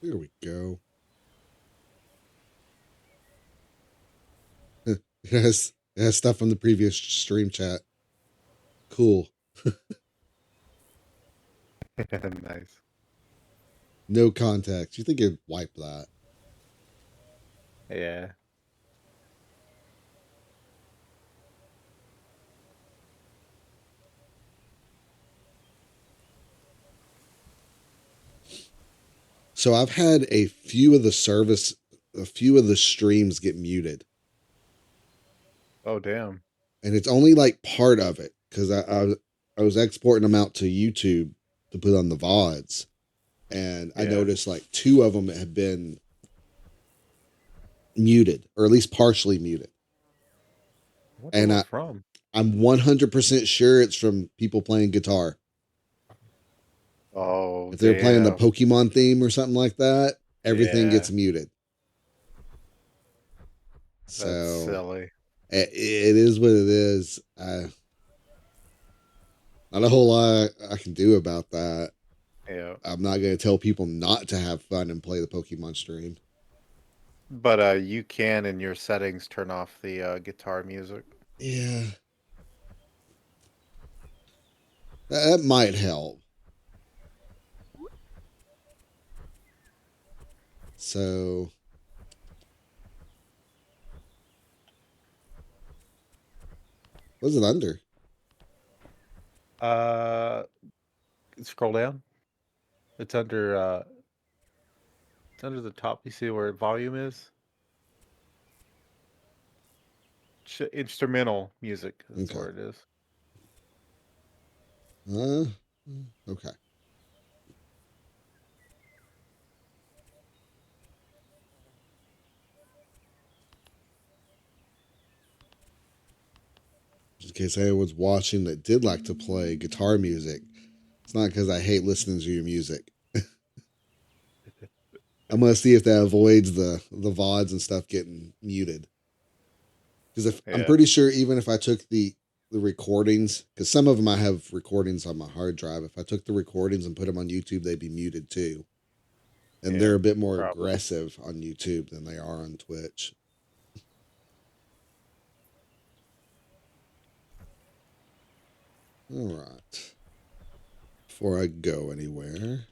There we go. Yes, it has stuff from the previous stream chat. Cool. Nice. No context. You think it'd wipe that? Yeah. So I've had a few of the streams get muted, Oh, damn. and it's only like part of it because I was exporting them out to YouTube to put on the VODs, and I Yeah. noticed like two of them had been muted, or at least partially muted. I wonder And what from. I'm 100% sure it's from people playing guitar. Oh, If they're playing the damn. Pokemon theme or something like that, everything Yeah. gets muted. That's So silly. it is what it is. Not a whole lot I can do about that. Yeah. I'm not going to tell people not to have fun and play the Pokemon stream. But you can in your settings turn off the guitar music. Yeah, that might help. So, what's it under? Uh, scroll down. It's under the top. You see where volume is? Instrumental music. That's Okay. where it is. Uh, okay. Just in case anyone's watching that did like to play guitar music, it's not because I hate listening to your music. I'm gonna see if that avoids the VODs and stuff getting muted. Because if I'm Yeah. pretty sure even if I took the recordings, because some of them I have recordings on my hard drive, if I took the recordings and put them on YouTube, they'd be muted too. And Yeah. they're a bit more Probably. aggressive on YouTube than they are on Twitch. All right. Before I go anywhere,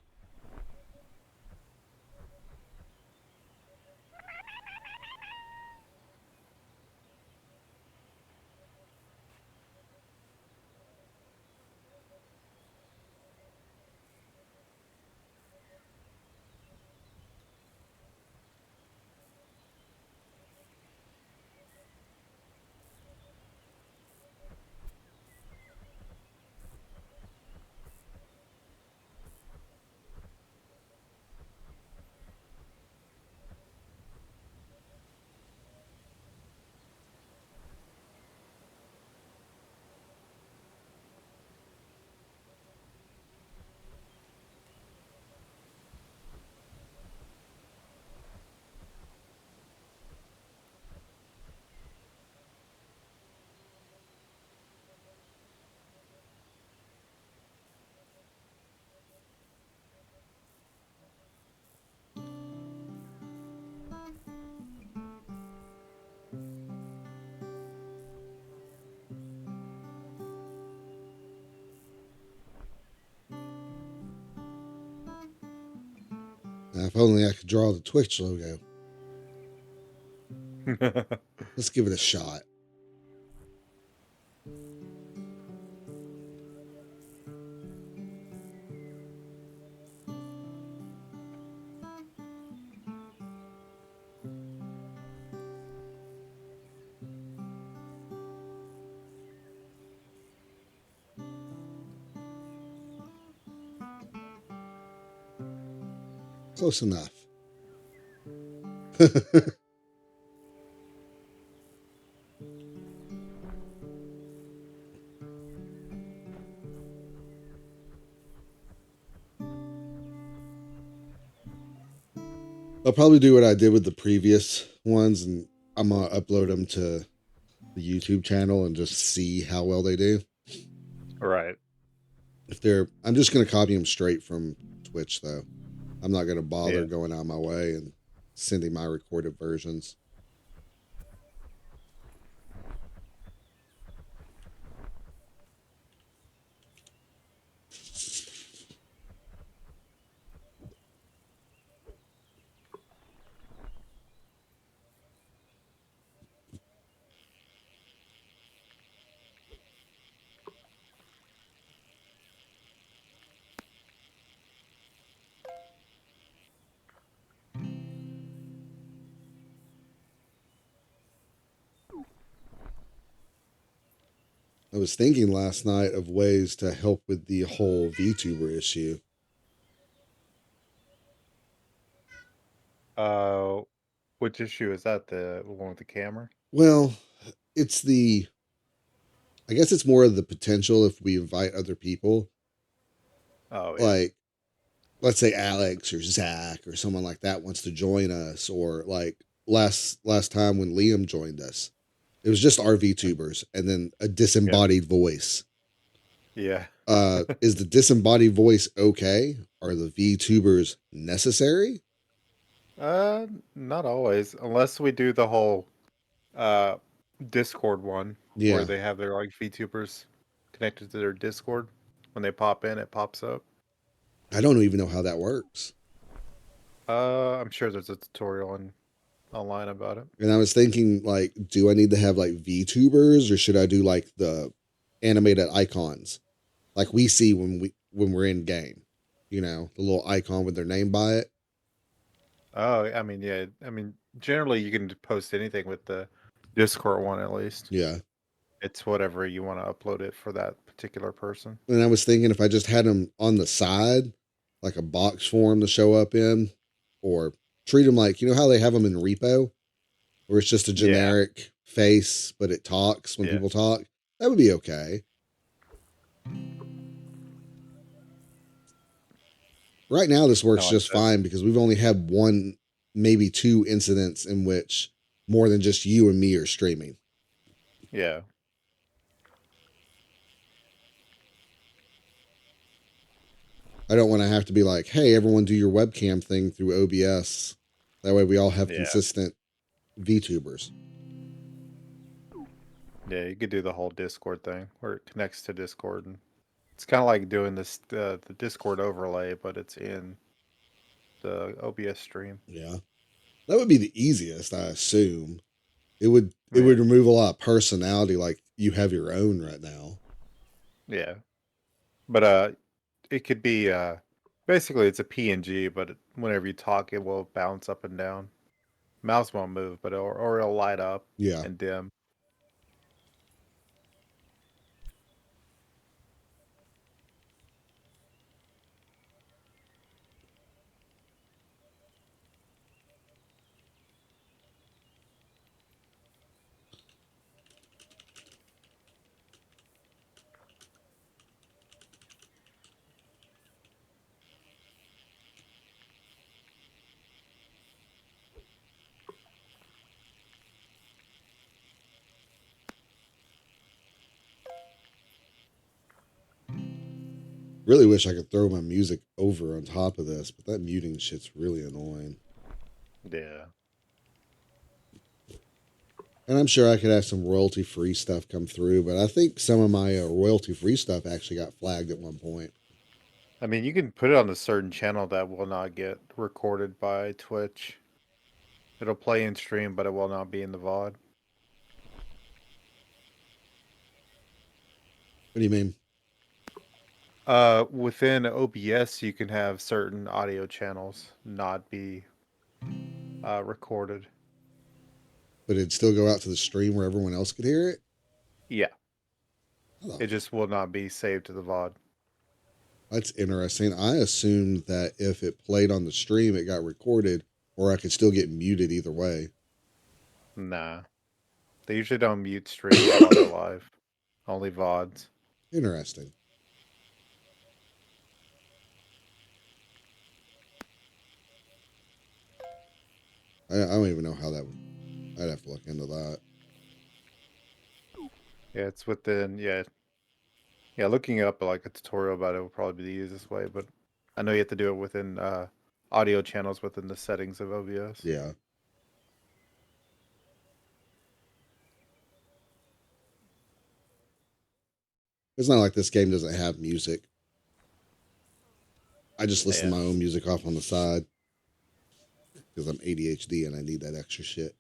if only I could draw the Twitch logo. Let's give it a shot. Close enough. I'll probably do what I did with the previous ones, and I'm gonna upload them to the YouTube channel and just see how well they do. Right. If they're, I'm just gonna copy them straight from Twitch though. I'm not going to bother Yeah. going out of my way and sending my recorded versions. I was thinking last night of ways to help with the whole VTuber issue. Uh, which issue is that? The one with the camera? Well, it's the, I guess it's more of the potential if we invite other people, Oh yeah. like let's say Alex or Zach or someone like that wants to join us, or like last time when Liam joined us, it was just our VTubers and then a Yeah. disembodied voice. Yeah. Is the disembodied voice okay? Are the VTubers necessary? Not always, unless we do the whole uh Discord one where Yeah, they have their like VTubers connected to their Discord. When they pop in, it pops up. I don't even know how that works. I'm sure there's a tutorial online about it. And I was thinking, like, do I need to have like VTubers, or should I do like the animated icons, like we see when we're in game? You know, the little icon with their name by it. Oh, I mean, yeah. I mean, generally you can post anything with the Discord one at least. Yeah. It's whatever you want to upload it for that particular person. And I was thinking if I just had them on the side, like a box for them to show up in, or treat them like, you know how they have them in Repo, where it's just a Yeah, generic face, but it talks when yeah. people talk. That would be okay. Right now, this I works like just that. fine because we've only had one, maybe two incidents in which more than just you and me are streaming. Yeah. I don't want to have to be like, hey, everyone do your webcam thing through OBS. That way we all have Yeah. consistent VTubers. Yeah, you could do the whole Discord thing where it connects to Discord, and it's kind of like doing this the Discord overlay, but it's in the OBS stream. Yeah. That would be the easiest, I assume. It would Yeah. remove a lot of personality like you have your own right now. Yeah. But it could be basically it's a PNG, but whenever you talk, it will bounce up and down. Mouse won't move, but or it'll light up Yeah. and dim. Really wish I could throw my music over on top of this, but that muting shit's really annoying. Yeah. And I'm sure I could have some royalty free stuff come through, but I think some of my royalty free stuff actually got flagged at one point. I mean, you can put it on a certain channel that will not get recorded by Twitch. It'll play in stream, but it will not be in the VOD. What do you mean? Within OBS, you can have certain audio channels not be recorded. But it'd still go out to the stream where everyone else could hear it? Yeah, Oh, it just will not be saved to the VOD. that's interesting. I assumed that if it played on the stream, it got recorded, or I could still get muted either way. Nah, they usually don't mute streams while they're live. Only VODs. Interesting. I don't even know how that would. I'd have to look into that. Yeah, it's within. Yeah. Looking up like a tutorial about it will probably be the easiest way. But I know you have to do it within audio channels within the settings of OBS. Yeah. It's not like this game doesn't have music. I just listen to Yeah. my own music off on the side because I'm ADHD and I need that extra shit.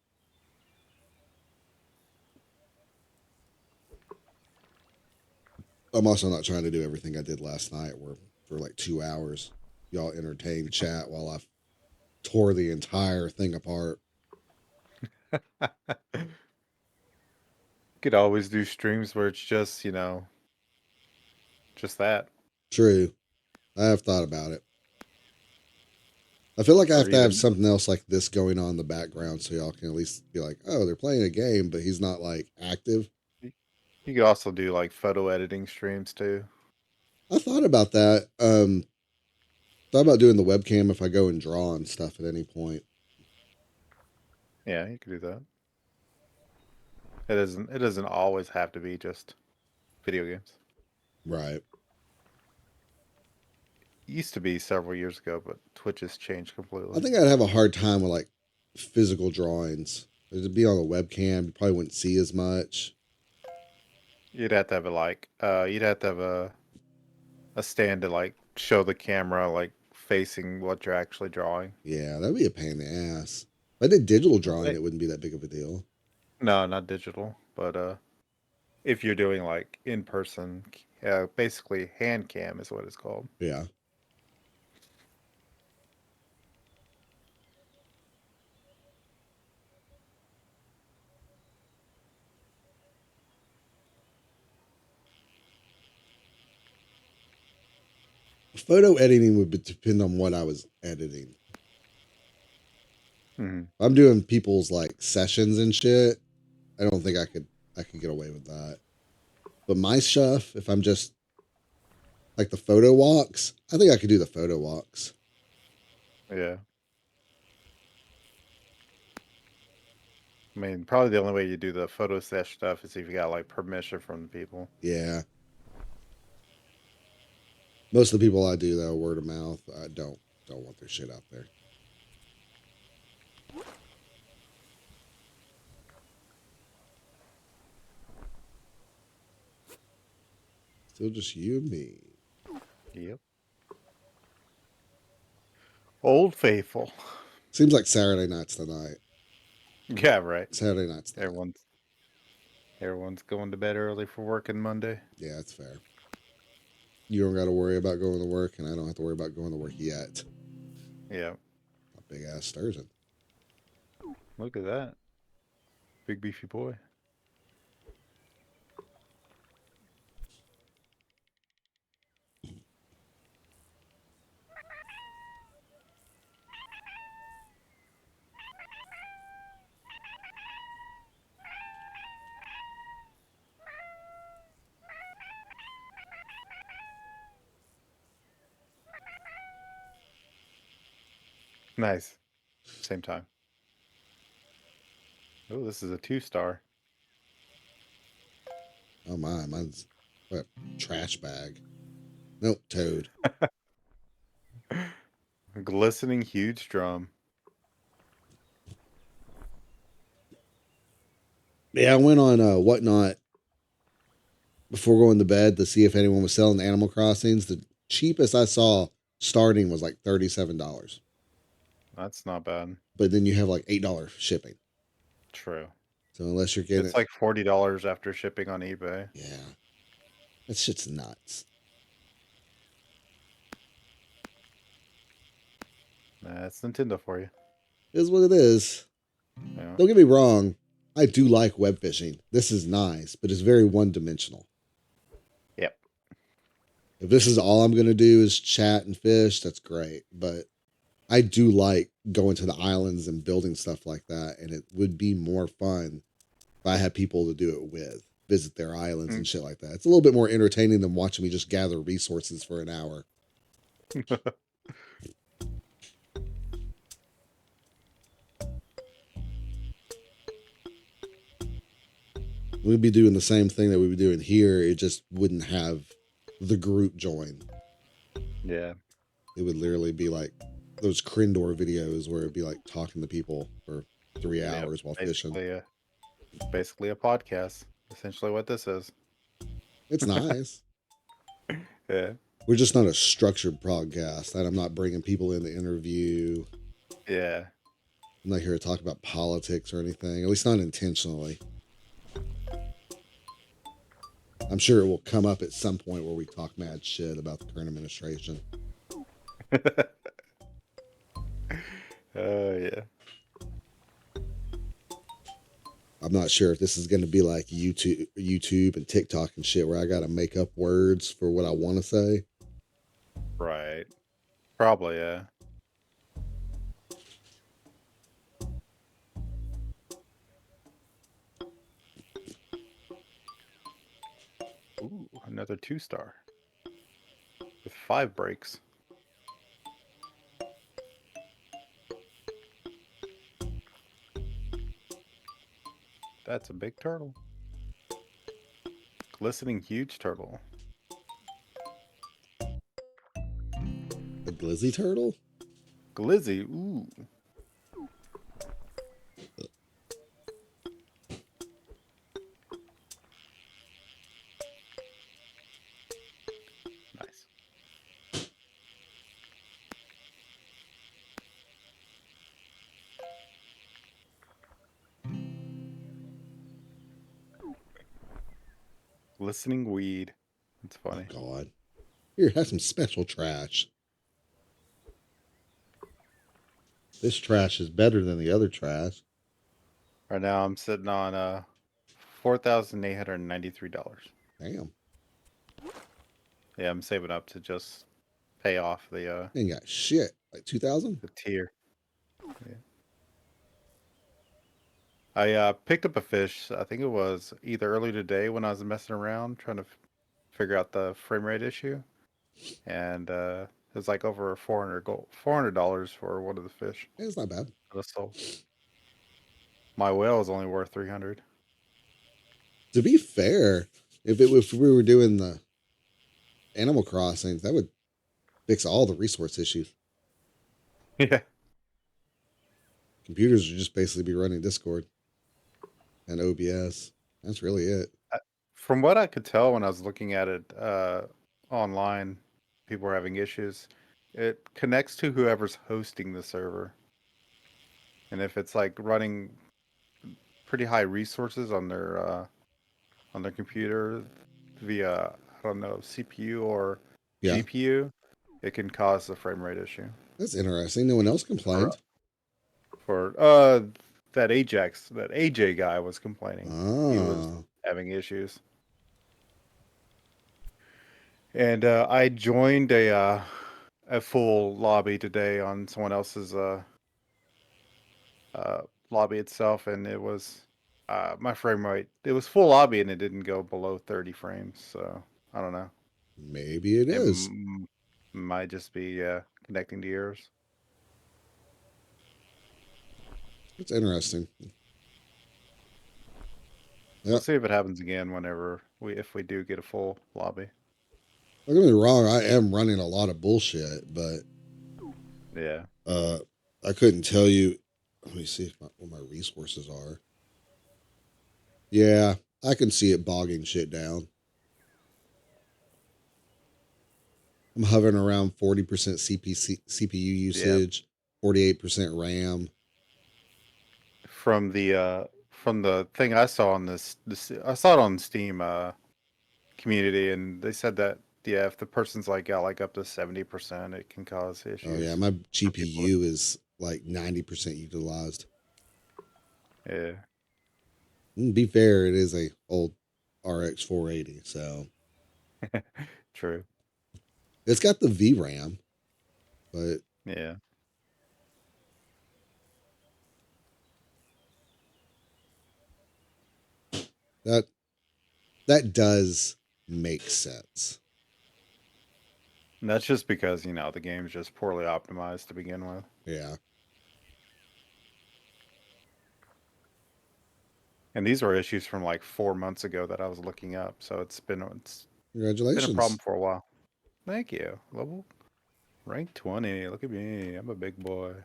I'm also not trying to do everything I did last night where for like 2 hours y'all entertained chat while I tore the entire thing apart. Could always do streams where it's just, just that. True. I have thought about it. I feel like I Or have to have even something else like this going on in the background so y'all can at least be like, oh, they're playing a game, but he's not like active. you could also do like photo editing streams too. I thought about that. Thought about doing the webcam if I go and draw and stuff at any point. Yeah, you could do that. It doesn't always have to be just video games. Right. It used to be several years ago, but Twitch has changed completely. I think I'd have a hard time with like physical drawings. It'd be on the webcam. You probably wouldn't see as much. You'd have to have you'd have to have a stand to like show the camera like facing what you're actually drawing. Yeah, that'd be a pain in the ass. If I did digital drawing, Hey, it wouldn't be that big of a deal. no, not digital, but if you're doing like in person, basically hand cam is what it's called. Yeah. Photo editing would depend on what I was editing. Mm-hmm. I'm doing people's like sessions and shit. I don't think I could get away with that. But my stuff, if I'm just like the photo walks, I think I could do the photo walks. Yeah. I mean, probably the only way you do the photo sesh stuff is if you got like permission from the people. Yeah. Most of the people I do though, word of mouth. I don't want their shit out there. Still just you and me. Yep. Old Faithful. Seems like Saturday night's the night. Yeah, right. Saturday night's the night. Everyone's going to bed early for working Monday. Yeah, that's fair. You don't got to worry about going to work, and I don't have to worry about going to work yet. Yeah. A big ass Sturgeon. Look at that. Big beefy boy. Nice. Same time. Oh, this is a 2-star. Oh my, mine's what, trash bag. Nope, toad. Glistening huge drum. Yeah, I went on Whatnot before going to bed to see if anyone was selling Animal Crossings. The cheapest I saw starting was like $37. That's not bad. But then you have like $8 shipping. True. So unless you're getting It's like $40 after shipping on eBay. yeah, that shit's nuts. That's Nintendo for you. It is what it is. Yeah. Don't get me wrong. I do like web fishing. This is nice, but it's very one dimensional. Yep. If this is all I'm going to do is chat and fish, that's great. But I do like going to the islands and building stuff like that. And it would be more fun if I had people to do it with, visit their islands and shit like that. It's a little bit more entertaining than watching me just gather resources for an hour. We'd be doing the same thing that we would be doing here. It just wouldn't have the group join. Yeah. It would literally be like those Crindor videos where it'd be like talking to people for 3 hours while fishing. Basically a podcast. Essentially what this is. It's nice. Yeah. We're just not a structured podcast. And I'm not bringing people in to interview. Yeah. I'm not here to talk about politics or anything, at least not intentionally. I'm sure it will come up at some point where we talk mad shit about the current administration. Yeah. I'm not sure if this is going to be like YouTube and TikTok and shit where I got to make up words for what I want to say. Right. Probably, yeah. Ooh, another 2-star. With 5 breaks. That's a big turtle. Glistening huge turtle. A glizzy turtle? Glizzy, ooh. Nice. Glistening weed. It's funny. Oh, God. Here, have some special trash. This trash is better than the other trash. Right now I'm sitting on $4,893. Damn. Yeah, I'm saving up to just pay off the Ain't got shit. Like 2,000? tier. Yeah. I picked up a fish. I think it was either early today when I was messing around trying to figure out the frame rate issue, and it was like over $400 for one of the fish It's not bad. that I sold. My whale is only worth 300. To be fair, if we were doing the Animal Crossing, that would fix all the resource issues. Yeah. Computers would just basically be running Discord and OBS. That's really it. From what I could tell when I was looking at it online, people were having issues. It connects to whoever's hosting the server. And if it's like running pretty high resources on their computer via, I don't know, CPU or Yeah, GPU, it can cause a frame rate issue. that's interesting. No one else complained. For that AJ guy was complaining. He was Ah, having issues. And I joined a full lobby today on someone else's lobby itself, and it was my frame rate. It was full lobby, and it didn't go below 30 frames. So I don't know. maybe it It is. might just be connecting to yours. It's interesting. We'll Yeah, see if it happens again if we do get a full lobby. don't get me wrong. I am running a lot of bullshit, but Yeah. I couldn't tell you. Let me see what my resources are. Yeah, I can see it bogging shit down. I'm hovering around 40% CPU usage, 48% RAM. From the thing I saw on this I saw it on Steam community, and they said that yeah, if the person's like got like up to 70%, it can cause Oh yeah, issues my for people. GPU is like 90% utilized. Yeah. Be fair, it is a old RX 480, so True. it's got the VRAM, but Yeah. that that does make sense. And that's just because, the game's just poorly optimized to begin with. Yeah. And these were issues from like 4 months ago that I was looking up, so it's been a problem Congratulations. for a while. Thank you. Level Rank 20. Look at me. I'm a big boy.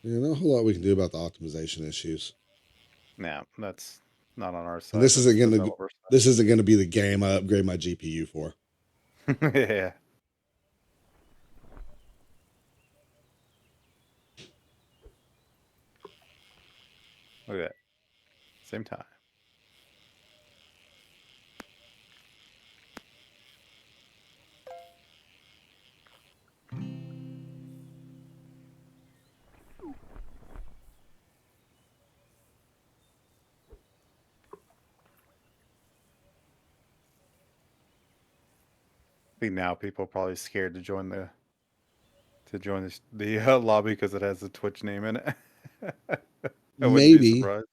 Yeah, not a whole lot we can do about the optimization issues. Nah, that's not on our And side. That's developer this isn't gonna be the game I upgrade my GPU for. side. Yeah. Look at that. Same time. I think now people are probably scared to join the lobby because it has the Twitch name in it. I wouldn't be Maybe. surprised.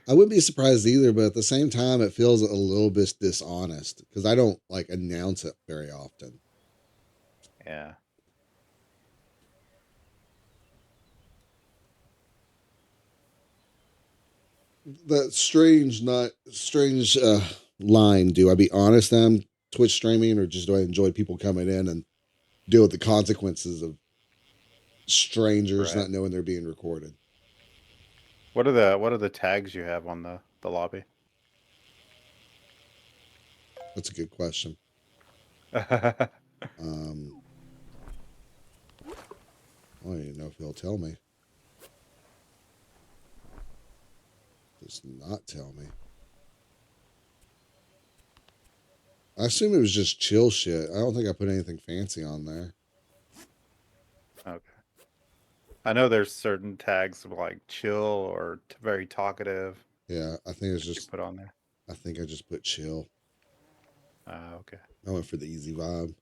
I wouldn't be surprised either, but at the same time, it feels a little bit dishonest because I don't like announce it very often. Yeah. That not strange line. Do I be honest? I'm Twitch streaming, or just do I enjoy people coming in and deal with the consequences of strangers Right. not knowing they're being recorded? What are the tags you have on the lobby? That's a good question. Um, I don't even know if he'll tell me. Does not tell me. I assume it was just chill shit. I don't think I put anything fancy on there. Okay. I know there's certain tags like chill or very talkative Yeah, I think it's that you just. put on there. I think I just put chill. Okay. I went for the easy vibe.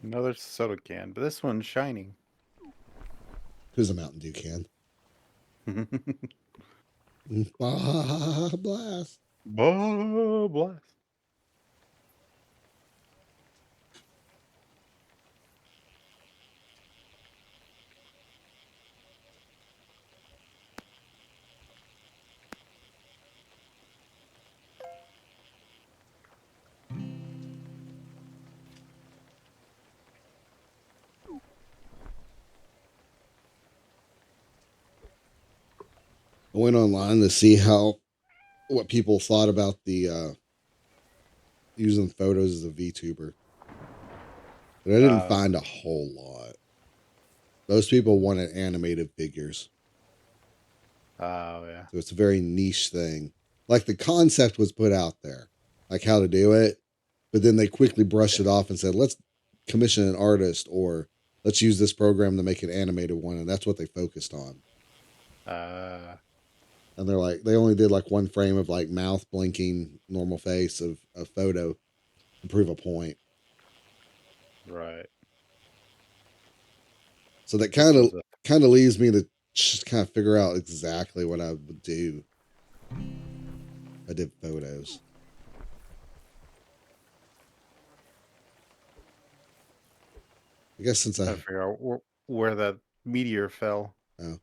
Another soda can, but this one's shining. Who's a Mountain Dew can? Blast. Blast. I went online to see what people thought about the using photos as a VTuber. But I didn't Uh, find a whole lot. Most people wanted animated figures. oh yeah. So it's a very niche thing. Like the concept was put out there, like how to do it, but then they quickly brushed it off and said, let's commission an artist or let's use this program to make an animated one. And that's what they focused on. Uh, And they're like, they only did like one frame of like mouth blinking, normal face of a photo to prove a point. right. So that This was a kind of leaves me to just kind of figure out exactly what I would do. I did photos. I guess since I figure out where that meteor fell. oh.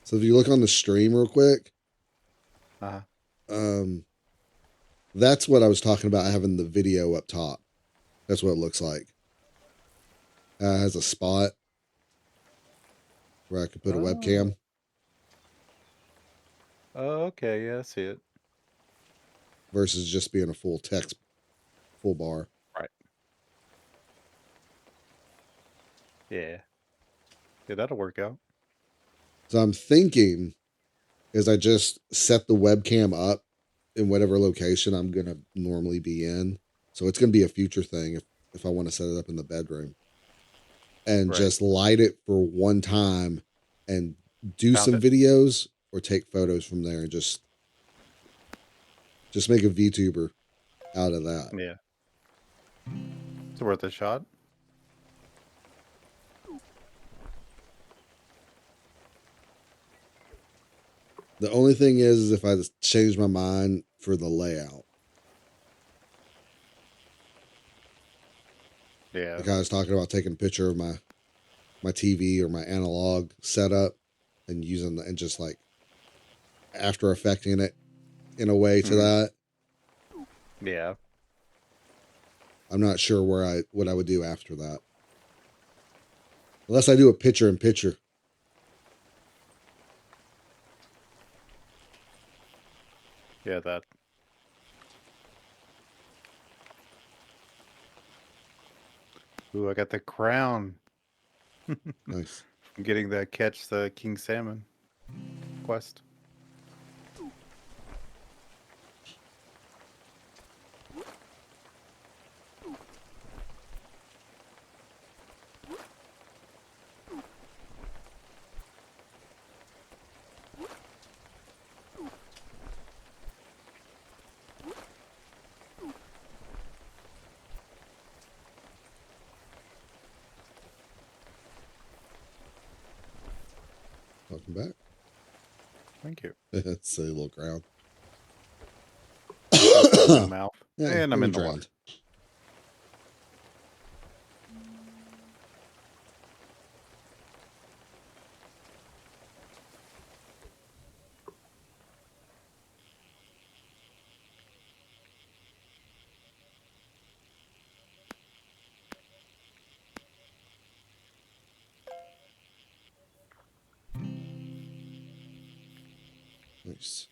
So if you look on the stream real quick, Uh, that's what I was talking about having the video up top. That's what it looks like. It has a spot where I could put a webcam. oh, okay. Yeah, I see it. Versus just being a full text, full bar. Right. Yeah. Yeah, that'll work out. So I'm thinking is I just set the webcam up in whatever location I'm going to normally be in. So it's going to be a future thing if I want to set it up in the bedroom. And Right. just light it for one time and do Found some it. videos or take photos from there and just make a VTuber out of that. Yeah. It's worth a shot. The only thing is if I change my mind for the layout. Yeah. Like I was talking about taking a picture of my TV or my analog setup and using and just like after affecting it in a way to that. Yeah. I'm not sure what I would do after that. Unless I do a picture in picture. Yeah, that. Ooh, I got the crown. Nice. I'm getting that catch the king salmon quest. Welcome back. Thank you. It's a little crown. Mouth. Yeah, And I'm you in the drowned. water. Nice.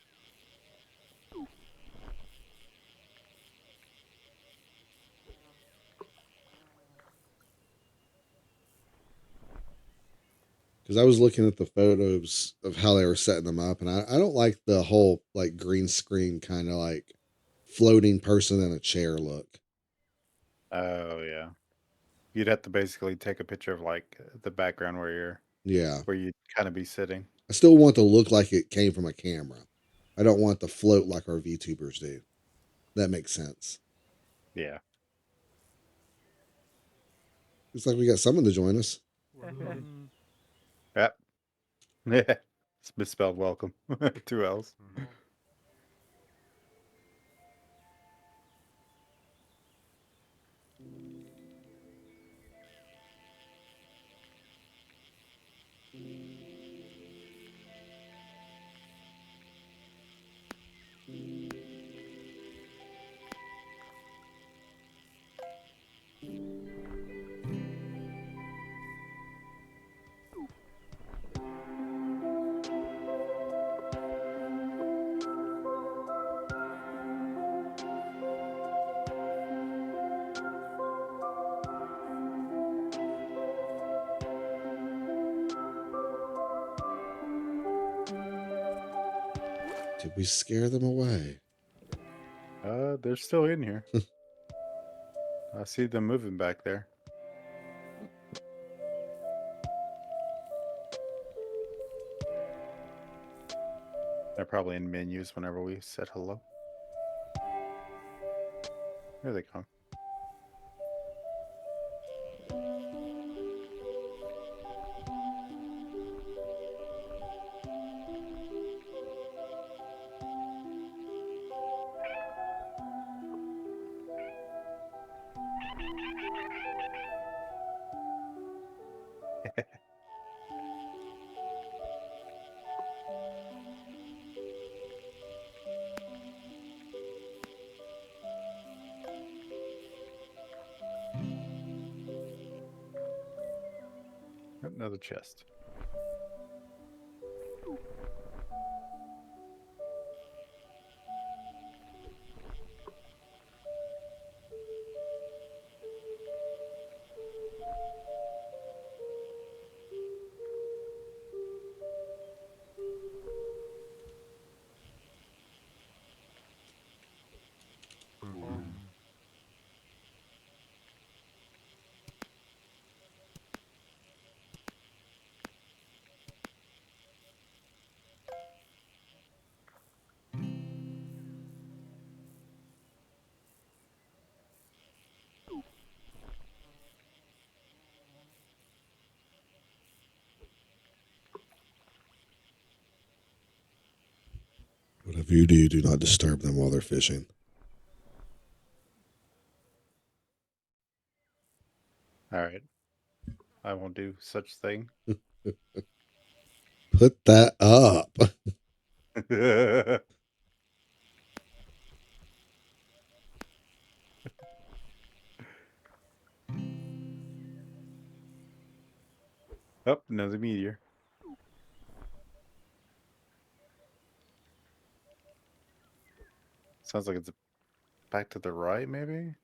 Because I was looking at the photos of how they were setting them up, and I don't like the whole like green screen kind of like floating person in a chair look. Oh yeah. You'd have to basically take a picture of like the background Yeah. where you'd kind of be sitting. I still want to look like it came from a camera. I don't want to float like our VTubers do. That makes sense. Yeah. Looks like we got someone to join us. Yep. Yeah. It's misspelled welcome. 2 L's. Did we scare them away? They're still in here. I see them moving back there. They're probably in menus whenever we said hello. Here they come. another chest. Whatever you do, do not disturb them while they're fishing. All right. I won't do such thing. Put that up. Oh, another meteor. Sounds like it's back to the right, maybe?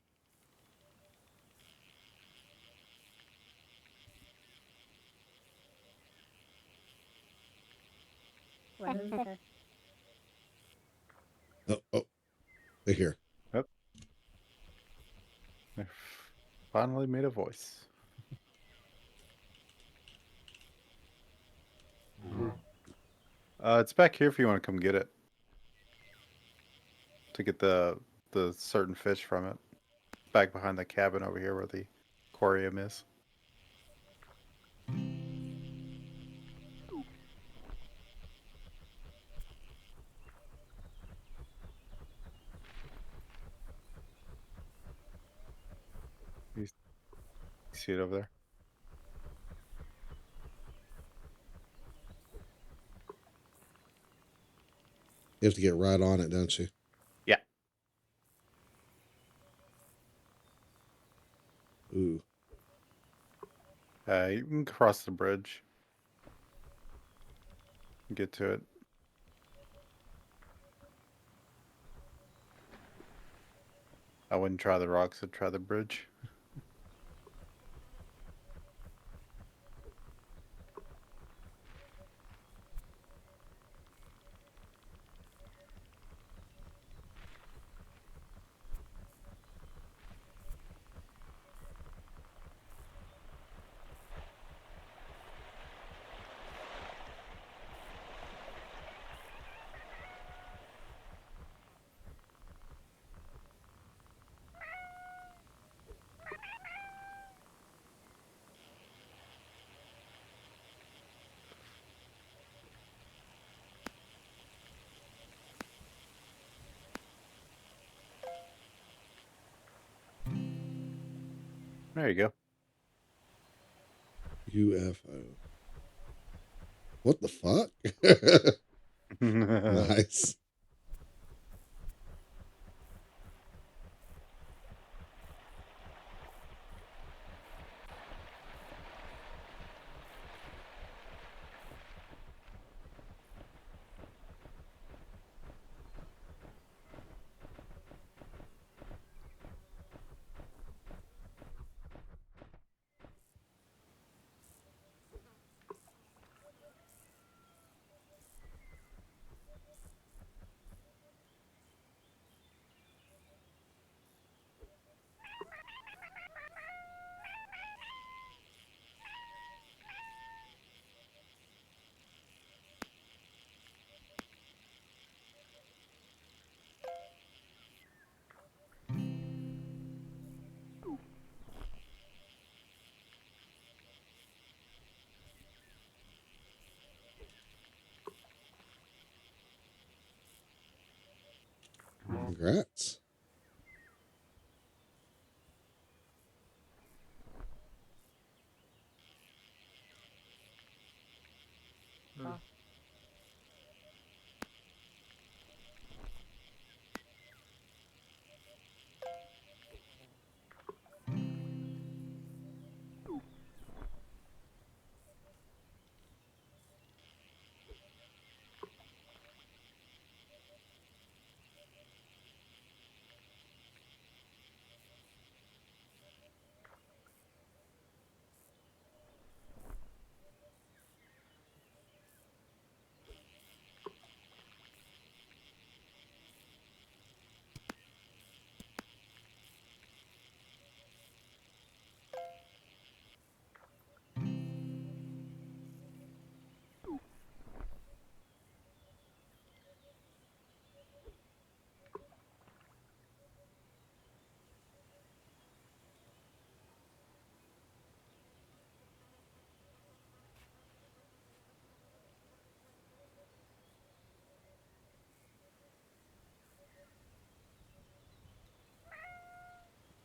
Oh, they're here. Yep. I finally made a voice. It's back here if you want to come get it. To get the certain fish from it. Back behind the cabin over here where the aquarium is. You see it over there? You have to get right on it, don't you? Yeah. Ooh. You can cross the bridge. Get to it. I wouldn't try the rocks, I'd try the bridge. There you go. UFO. What the fuck? Nice. Congrats.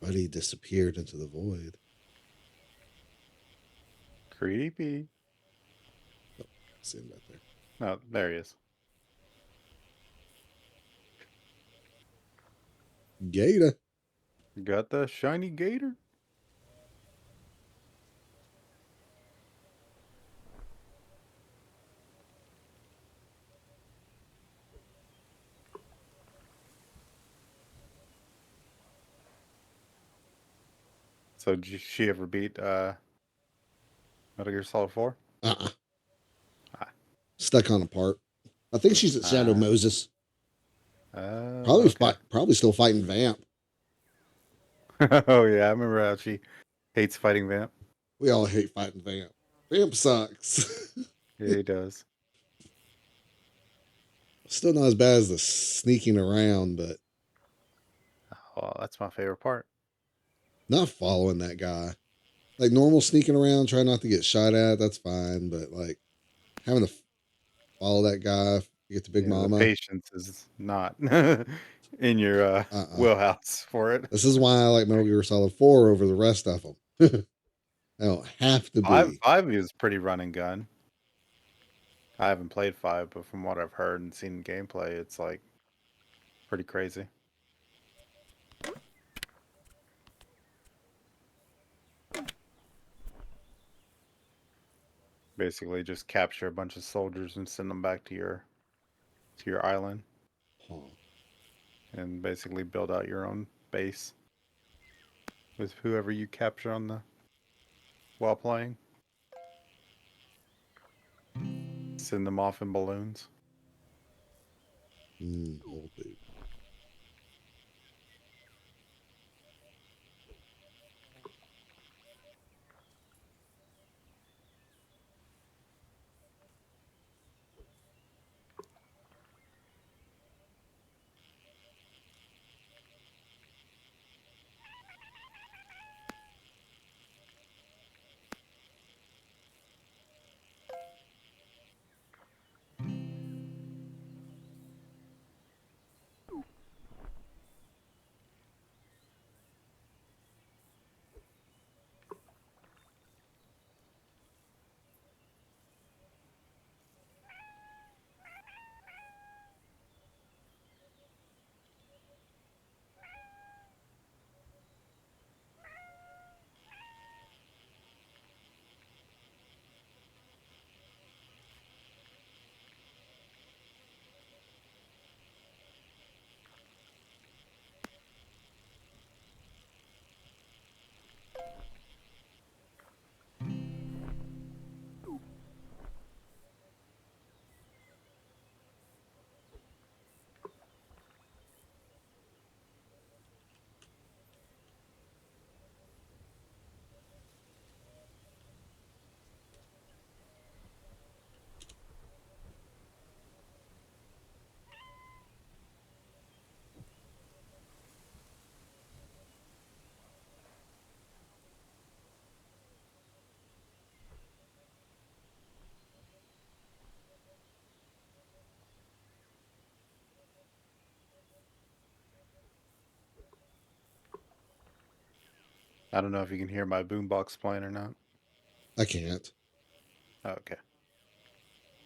buddy disappeared into the void. Creepy. See him back there. Oh, there he is. Gator. Got the shiny gator. So did she ever beat Metal Gear Solid 4? Uh-uh. Ah. Stuck on a part. I think she's at Shadow Moses. Probably Okay. probably still fighting Vamp. Oh yeah, I remember how she hates fighting Vamp. We all hate fighting Vamp. Vamp sucks. Yeah, he does. Still not as bad as the sneaking around, but Oh, that's my favorite part. not following that guy. Like normal sneaking around, trying not to get shot at, that's fine. But like having to follow that guy, get the big Yeah, the mama. patience is not in your wheelhouse for it. This is why I like Metal Gear Solid 4 over the rest of them. I don't have to be. Five is pretty run and gun. I haven't played 5, but from what I've heard and seen in gameplay, it's like pretty crazy. Basically, just capture a bunch of soldiers and send them back to your island, Huh. and basically build out your own base with whoever you capture on the while playing. Send them off in balloons. Old dude. I don't know if you can hear my boombox playing or not. I can't. Oh, okay.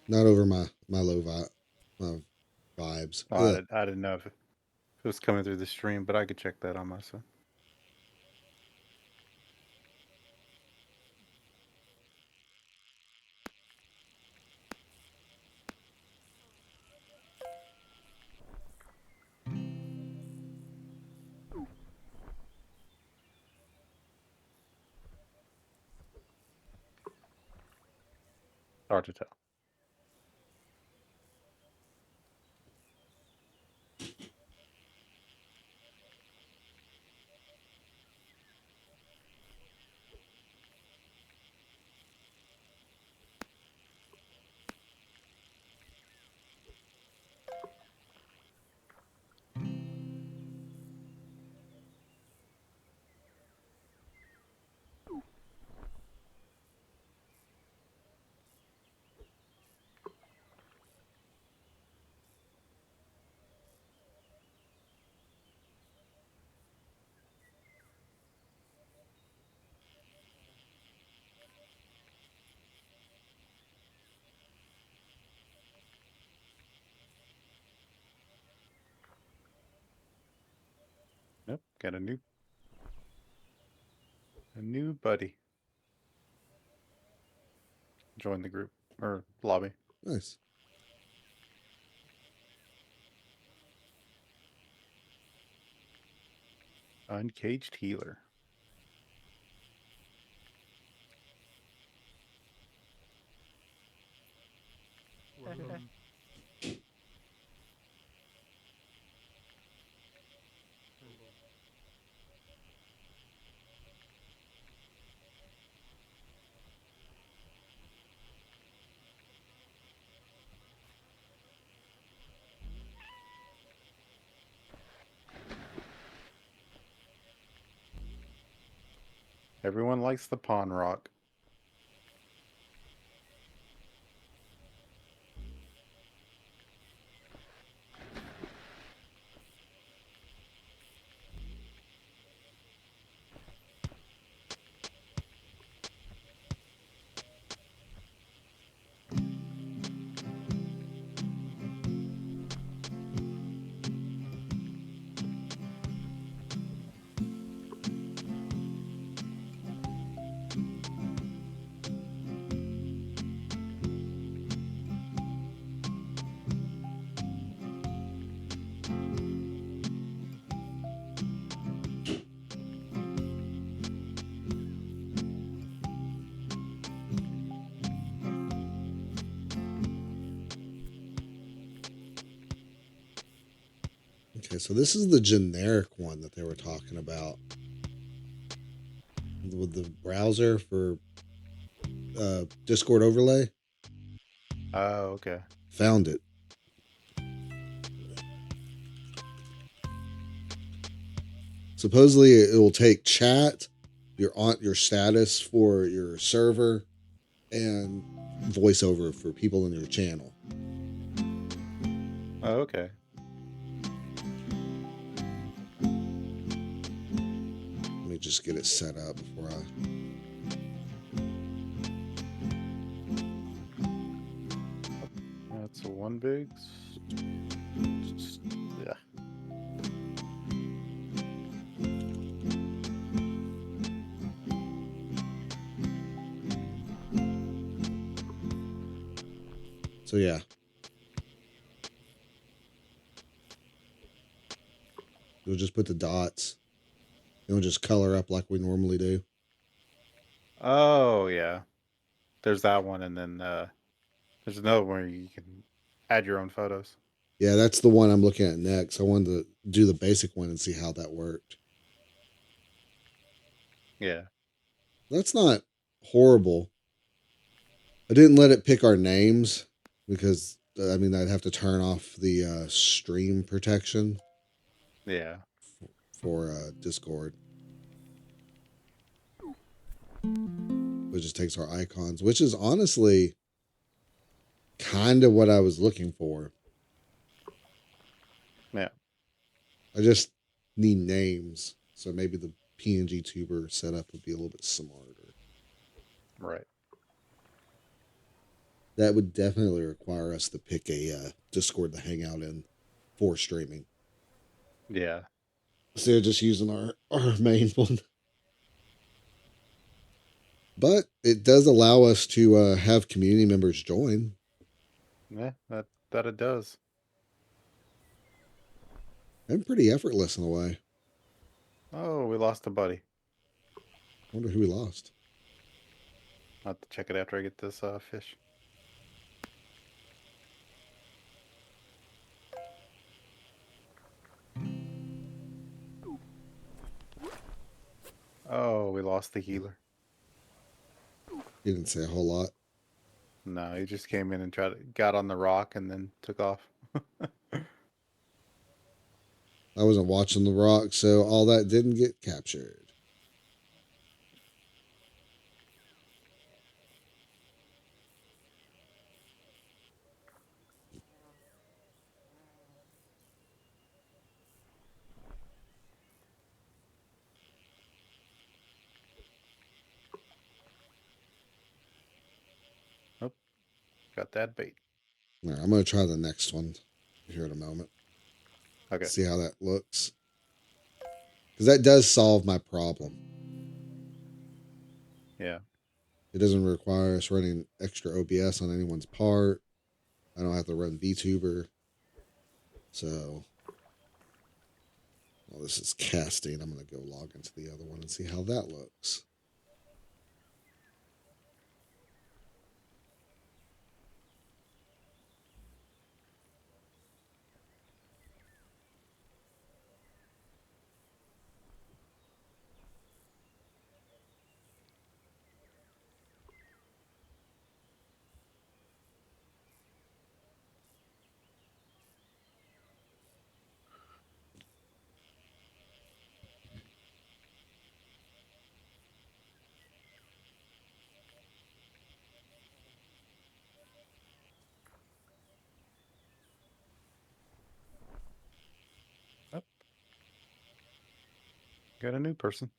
Not over my low my vibes. Oh, Ugh. I didn't know if it was coming through the stream, but I could check that on my side. Hard to tell. Yep, got a new buddy. Join the group or lobby. Nice. Uncaged healer. Everyone likes the pawn rock. Okay, so this is the generic one that they were talking about with the browser for Discord overlay. Oh, okay. Found it. Supposedly, it will take chat, your status for your server, and voiceover for people in your channel. Oh, okay. Let me just get it set up before I. That's a one bigs. Yeah. So yeah. We'll just put the dots. And we'll just color up like we normally do. Oh, yeah. There's that one, and then there's another one where you can add your own photos. Yeah, that's the one I'm looking at next. I wanted to do the basic one and see how that worked. Yeah. That's not horrible. I didn't let it pick our names because I mean I'd have to turn off the stream protection Yeah. for Discord. It just takes our icons, which is honestly kind of what I was looking for. Yeah. I just need names, so maybe the PNG tuber setup would be a little bit smarter. Right. That would definitely require us to pick a Discord to hang out in for streaming. Yeah. Instead of just using our main one. But it does allow us to have community members join. Yeah. That it does. And pretty effortless in a way. Oh, we lost a buddy. Wonder who we lost. I'll have to check it after I get this fish. Oh, we lost the healer. He didn't say a whole lot. No, he just came in and got on the rock and then took off. I wasn't watching the rock, so all that didn't get captured. Oh, got that bait. All right, I'm going to try the next one here in a moment. Okay. See how that looks. because that does solve my problem. Yeah. It doesn't require us running extra OBS on anyone's part. I don't have to run VTuber. So, well, this is casting. I'm going to go log into the other one and see how that looks. Oh, got a new person.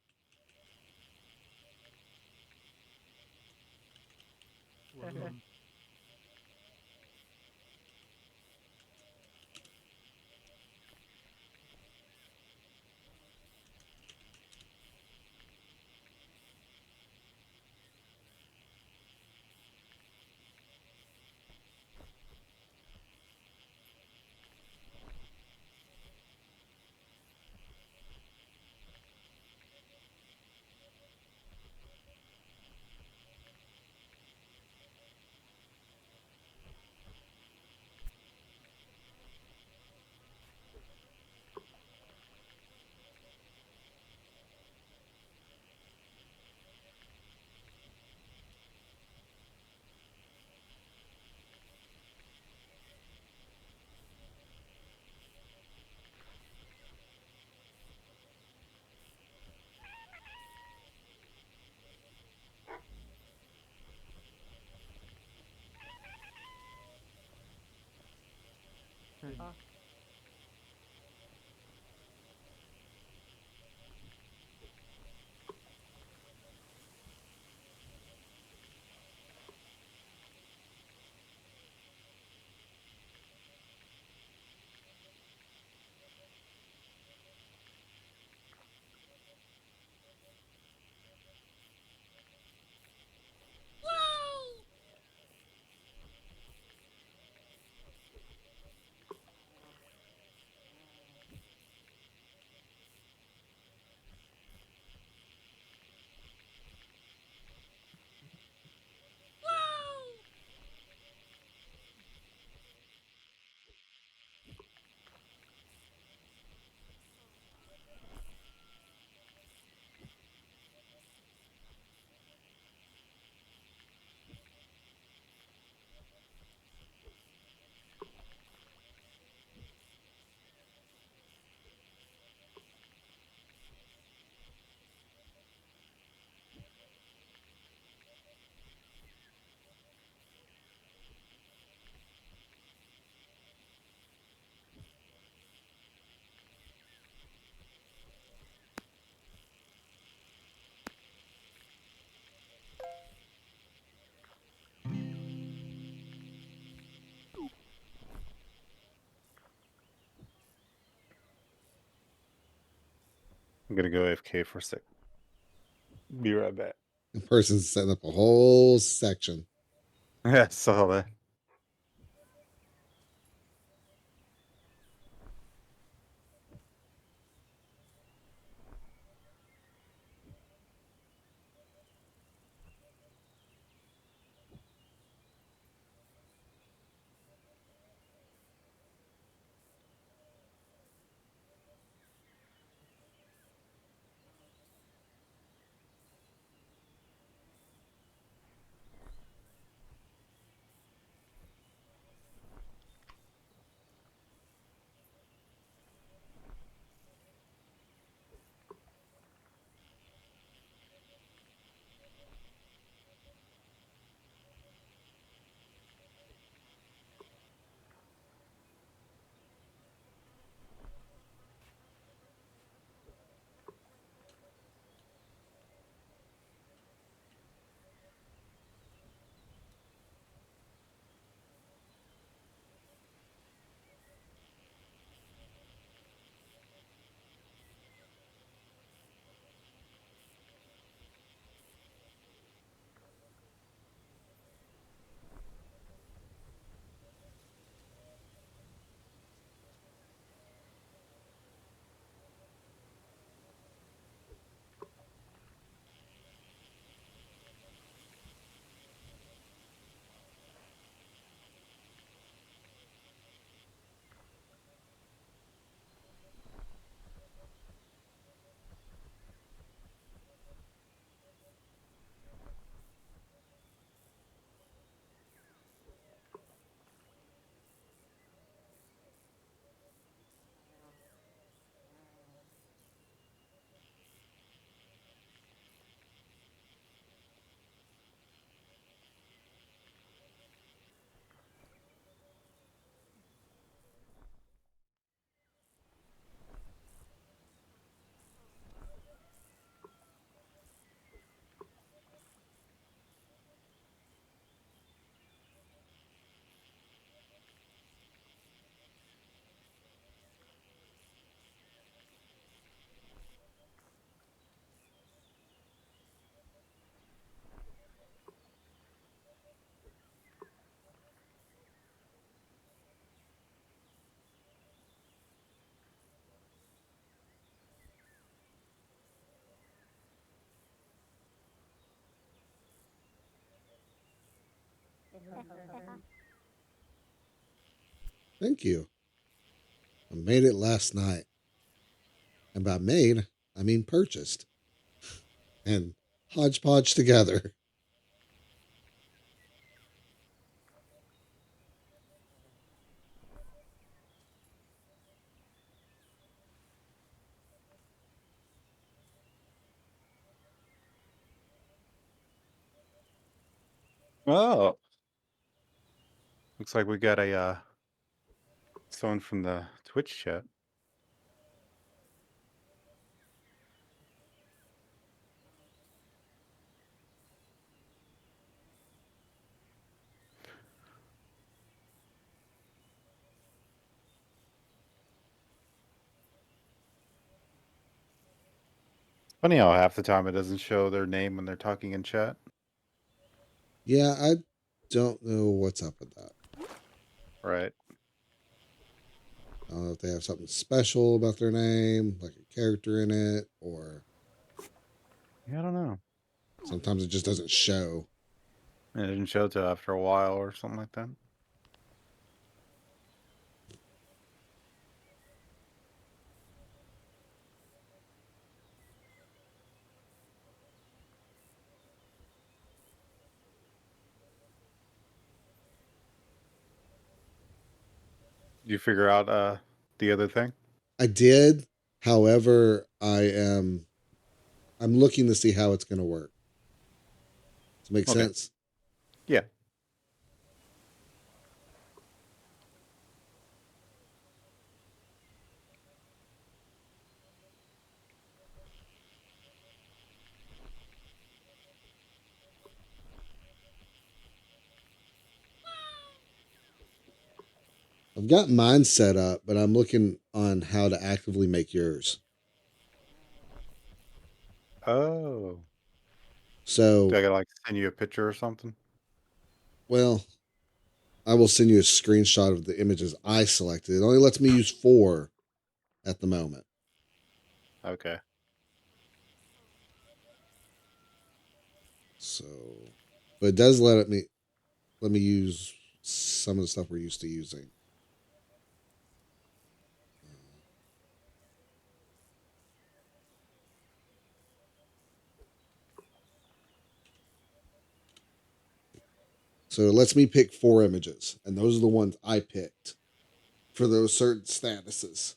I'm gonna go AFK for a sec. Be right back. The person's setting up a whole section. Yeah, saw that. Thank you. I made it last night. And by made, I mean purchased. And hodgepodge together. Oh, looks like we got a someone from the Twitch chat. Funny how half the time it doesn't show their name when they're talking in chat. Yeah, I don't know what's up with that. Right. I don't know if they have something special about their name, like a character in it, or Yeah, I don't know. sometimes it just doesn't show. It didn't show till after a while or something like that. Did you figure out the other thing? I did, however, I'm looking to see how it's going to work. Does it make Okay. sense? Yeah. I've got mine set up, but I'm looking on how to actively make yours. Oh. Do So, I gotta like send you a picture or something? well, I will send you a screenshot of the images I selected. It only lets me use 4 at the moment. Okay. So, but it does let me use some of the stuff we're used to using. So it lets me pick 4 images, and those are the ones I picked for those certain statuses.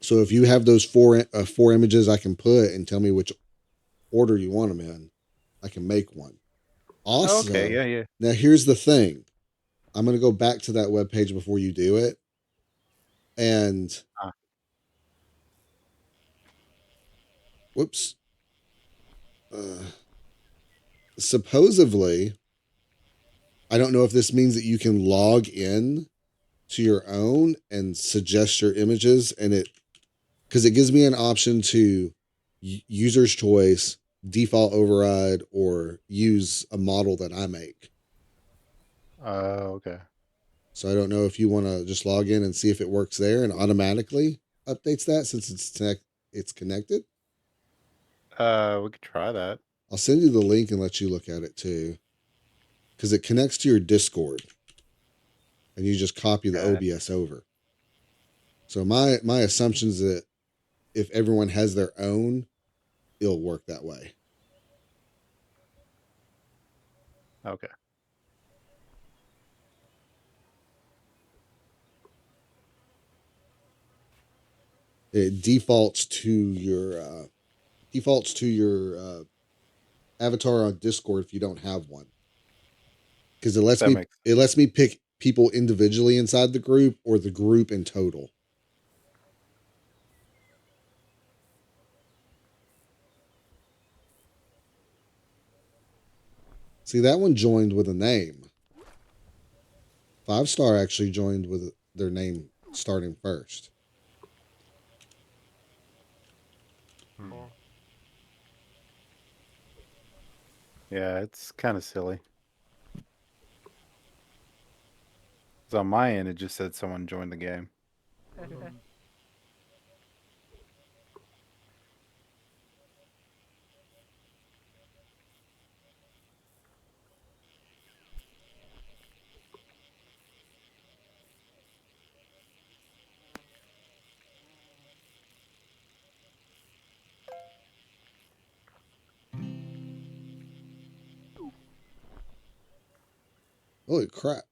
So if you have those 4 images I can put and tell me which order you want them in, I can make one. Oh, okay. Also, Yeah, yeah. now here's the thing. I'm going to go back to that web page before you do it. And Ah. whoops. Supposedly, I don't know if this means that you can log in to your own and suggest your images, and it because it gives me an option to user's choice, default override, or use a model that I make. Okay. So I don't know if you want to just log in and see if it works there and automatically updates that since it's connected. We could try that. I'll send you the link and let you look at it too, because it connects to your Discord, and you just copy the Okay. OBS over. So my assumption is that if everyone has their own, it'll work that way. Okay. It defaults to your avatar on Discord if you don't have one, because That makes it lets me pick people individually inside the group or the group in total. See, that one joined with a name. 5-star actually joined with their name starting first. Yeah, it's kind of silly. 'Cause on my end, it just said someone joined the game. Holy crap.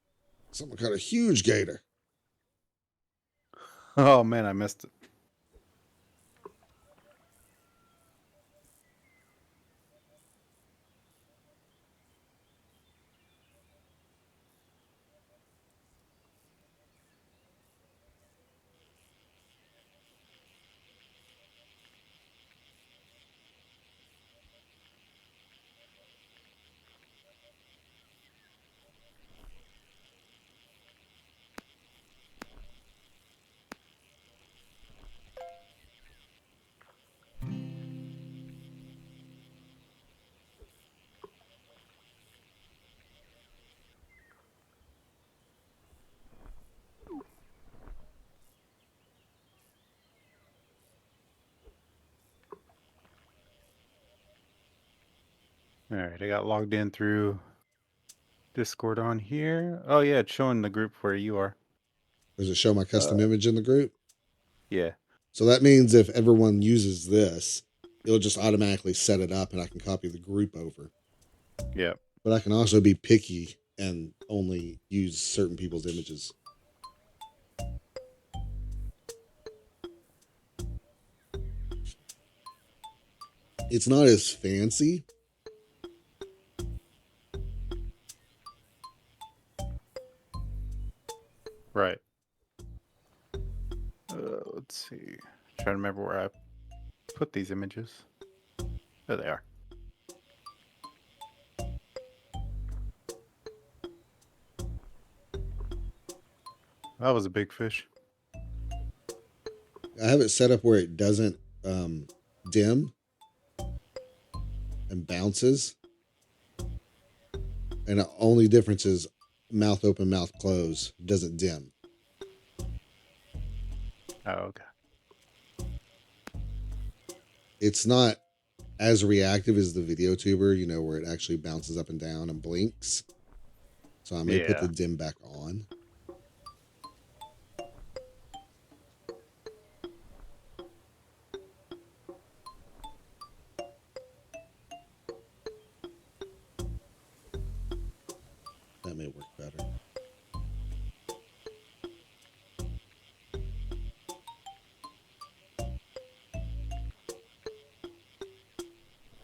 Someone caught a huge gator. Oh man, I missed it. All right, I got logged in through Discord on here. Oh yeah, it's showing the group where you are. Does it show my custom image in the group? Yeah. So that means if everyone uses this, it'll just automatically set it up and I can copy the group over. Yeah. But I can also be picky and only use certain people's images. It's not as fancy. Right. Let's see. Trying to remember where I put these images. There they are. That was a big fish. I have it set up where it doesn't dim and bounces. And the only difference is mouth open, mouth close, doesn't dim. Oh, okay. It's not as reactive as the video tuber, you know, where it actually bounces up and down and blinks. So I may put the dim back on. That may work better.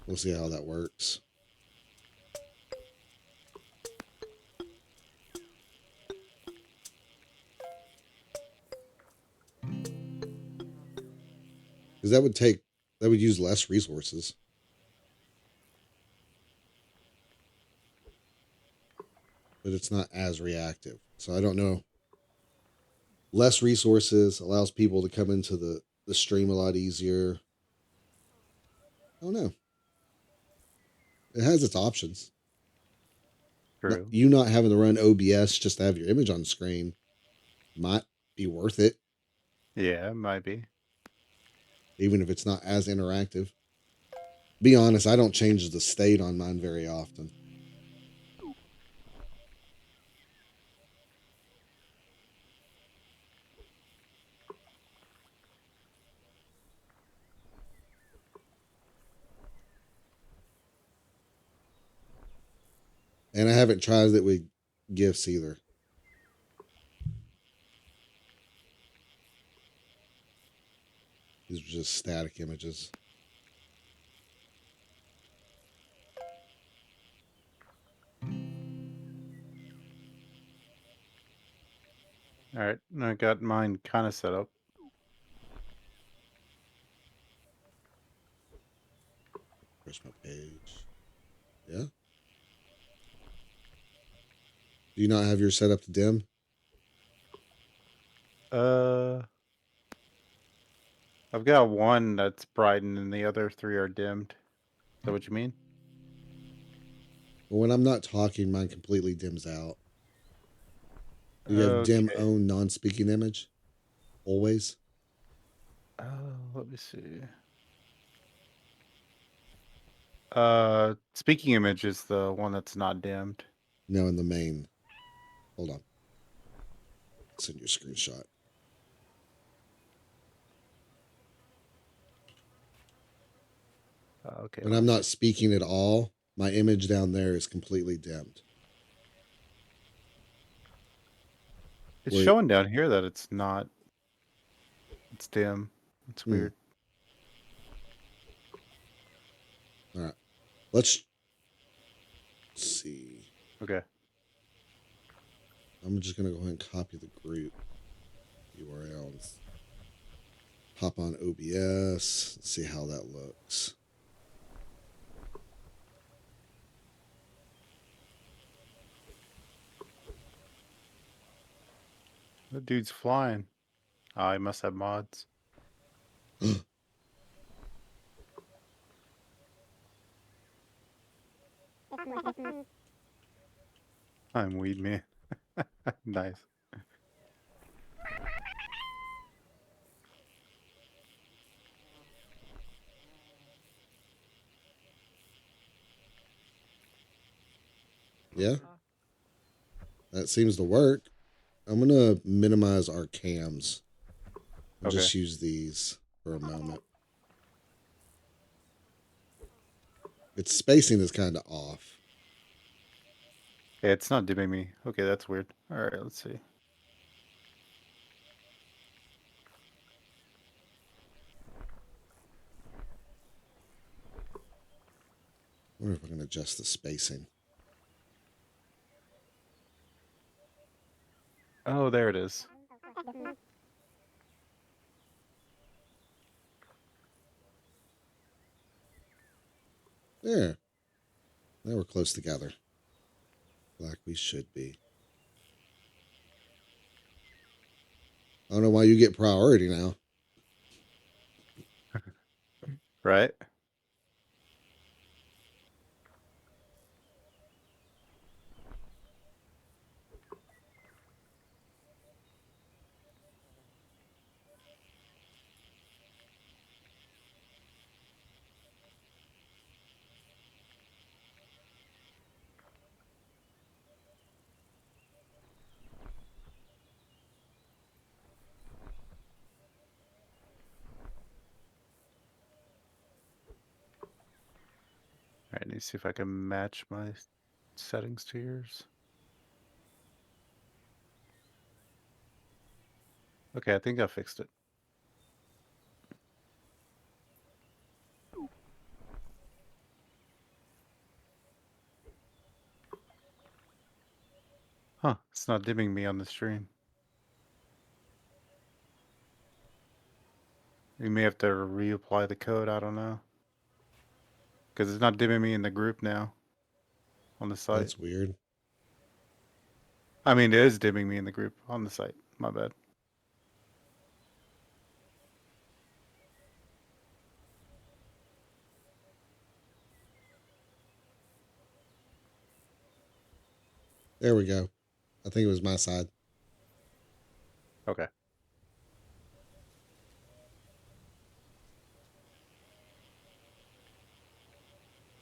We'll see how that works. Because that would use less resources. But it's not as reactive. So I don't know. Less resources allows people to come into the stream a lot easier. I don't know. It has its options. True. You not having to run OBS just to have your image on screen might be worth it. Yeah, it might be. Even if it's not as interactive. Be honest, I don't change the state on mine very often. And I haven't tried it with GIFs either. These are just static images. All right, I got mine kind of set up. Where's my page? Yeah. Do you not have your set up to dim? I've got one that's brightened and the other three are dimmed. Is that what you mean? Well, when I'm not talking, mine completely dims out. Do you have dim Okay. own non-speaking image? Always? Let me see. Speaking image is the one that's not dimmed. No, in the main. Hold on. Send you a screenshot. Okay. When I'm not speaking at all, my image down there is completely dimmed. It's Wait, showing down here that it's not. It's dim. It's Hmm. weird. all right. Let's see. Okay. I'm just gonna go ahead and copy the group URL and hop on OBS. See how that looks. The dude's flying. Oh, he must have mods. I'm Weed Man. Nice. Yeah, that seems to work. I'm gonna minimize our cams and Okay. just use these for a moment. Its spacing is kind of off. Yeah, it's not dimming me. Okay, that's weird. All right, let's see. I wonder if I can adjust the spacing. Oh, there it is. There. Now we're close together. Like we should be. I don't know why you get priority now. Right? All right, let me see if I can match my settings to yours. Okay, I think I fixed it. Huh, it's not dimming me on the stream. You may have to reapply the code, I don't know. Because it's not dimming me in the group now on the site. That's weird. I mean, it is dimming me in the group on the site. My bad. There we go. I think it was my side. Okay.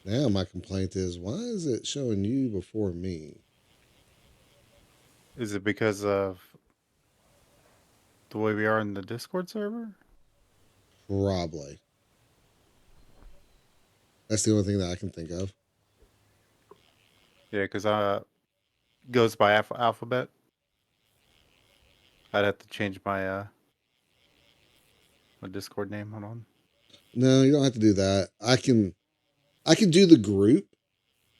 Now my complaint is, why is it showing you before me? Is it because of the way we are in the Discord server? Probably. That's the only thing that I can think of. Yeah, because goes by alphabet. I'd have to change my Discord name. Hold on. No, you don't have to do that. I can do the group,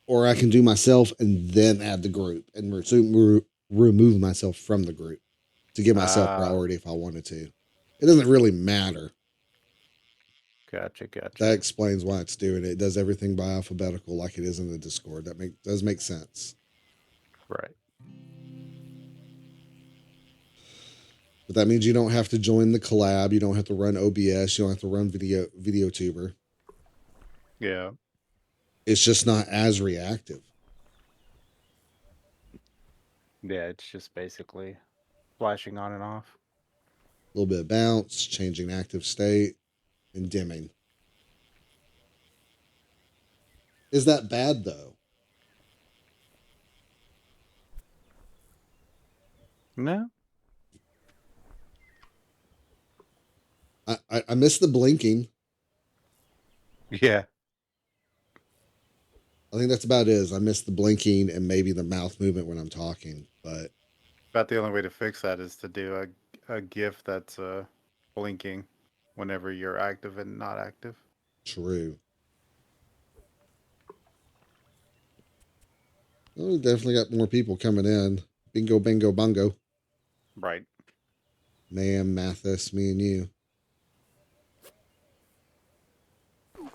or I can do myself and then add the group and remove myself from the group to give myself Ah, priority if I wanted to. It doesn't really matter. gotcha. That explains why it's doing it. It does everything by alphabetical like it is in the Discord. That does make sense. Right. But that means you don't have to join the collab. You don't have to run OBS. You don't have to run VideoTuber. Yeah. It's just not as reactive. Yeah, it's just basically flashing on and off. A little bit of bounce, changing active state, and dimming. Is that bad though? No? I miss the blinking. Yeah. I think that's about it. I miss the blinking and maybe the mouth movement when I'm talking. But About the only way to fix that is to do a GIF that's blinking whenever you're active and not active. True. Well, we definitely got more people coming in. Bingo, bingo, bongo. Right. Nam, Mathis, me, and you. I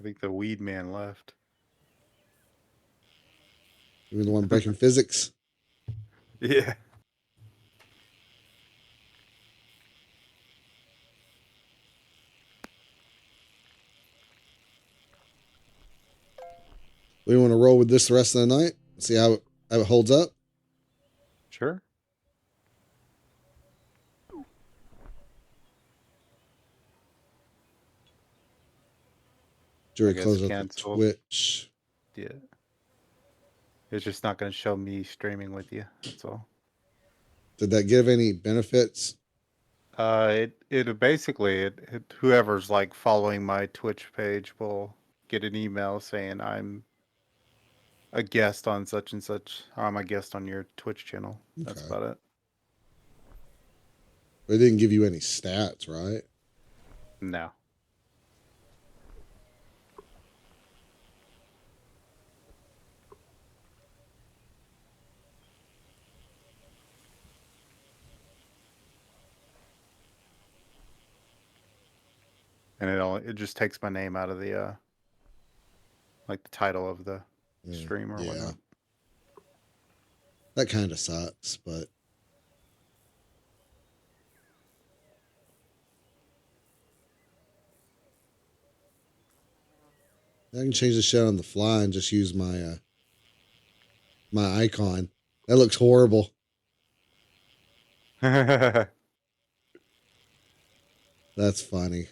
think the weed man left. You the one breaking physics? Yeah. We want to roll with this the rest of the night. See how it holds up. Sure. Jury I guess close up the cancel. Twitch. Yeah. It's just not going to show me streaming with you. That's all. Did that give any benefits? It basically whoever's like following my Twitch page will get an email saying I'm a guest on such and such. Or I'm a guest on your Twitch channel. That's Okay. about it. It didn't give you any stats, right? No. And it just takes my name out of the like the title of the stream or Yeah. whatnot. That kind of sucks, but I can change the shit on the fly and just use my my icon. That looks horrible. That's funny.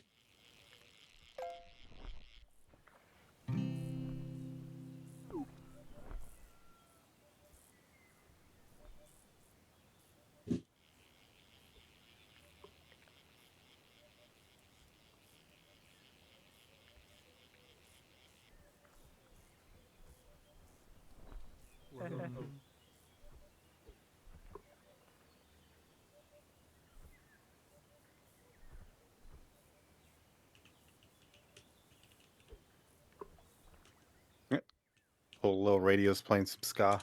Little radio's playing some ska.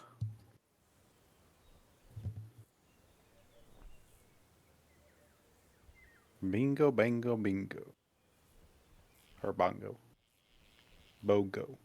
Bingo, bango, bingo. Or bongo. Bogo.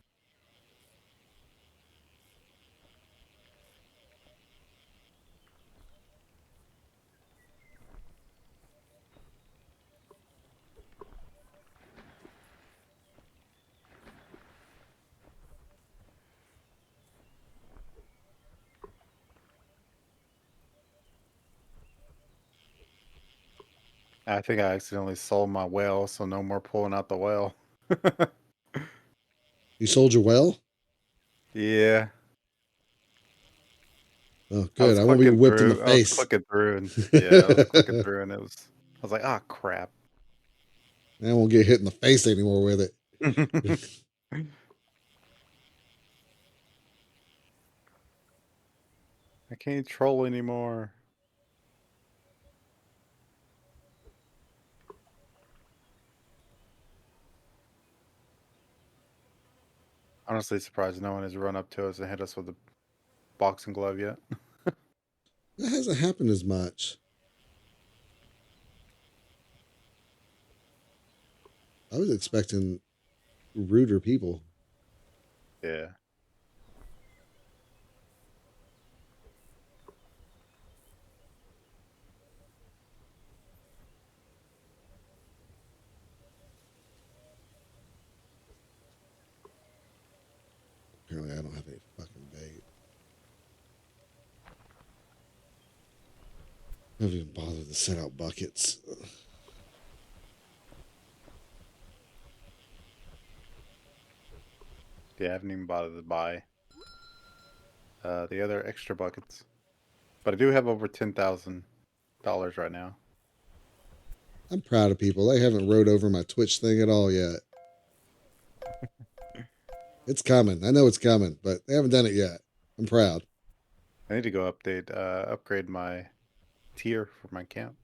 I think I accidentally sold my well, so no more pulling out the well. You sold your well? Yeah. Oh, good. I won't be whipped in the I was face. clicking through and yeah, I was clicking through and I was like, ah, crap. I won't get hit in the face anymore with it. I can't troll anymore. Honestly surprised no one has run up to us and hit us with a boxing glove yet. That hasn't happened as much. I was expecting ruder people. Yeah. Apparently, I don't have any fucking bait. I haven't even bothered to set out buckets. Yeah, I haven't even bothered to buy the other extra buckets. But I do have over $10,000 right now. I'm proud of people. They haven't rode over my Twitch thing at all yet. It's coming. I know it's coming, but they haven't done it yet. I'm proud. I need to go upgrade my tier for my camp.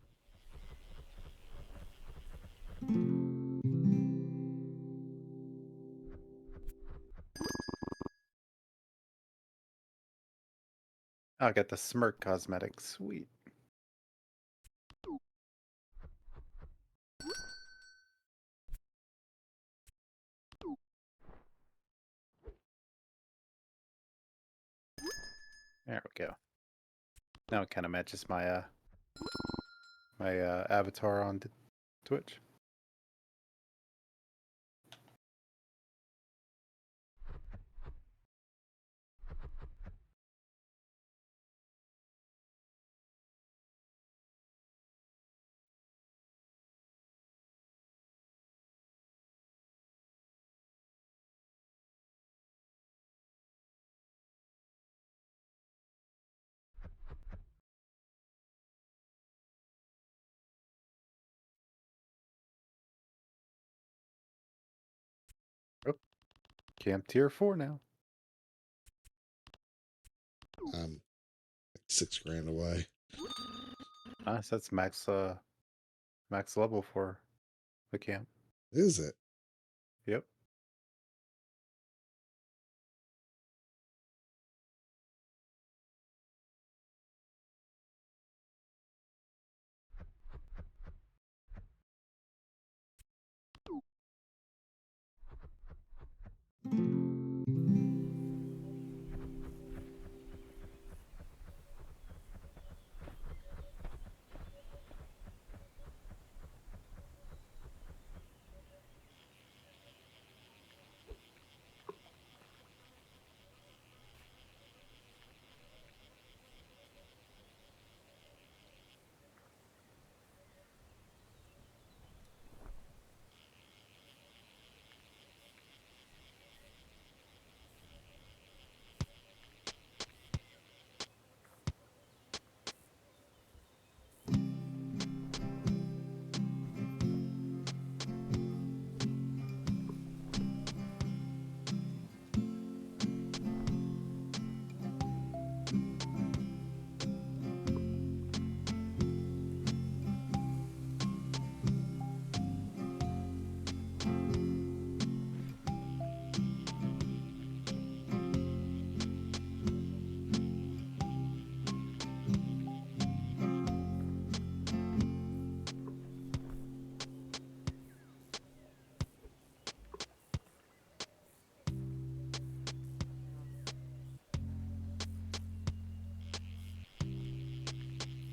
Oh, I got the Smirk cosmetics. Sweet. There we go. Now it kind of matches my avatar on Twitch. Oh, camp tier 4 now. I'm 6 grand away. Nice. That's max level for the camp. Is it? Yep.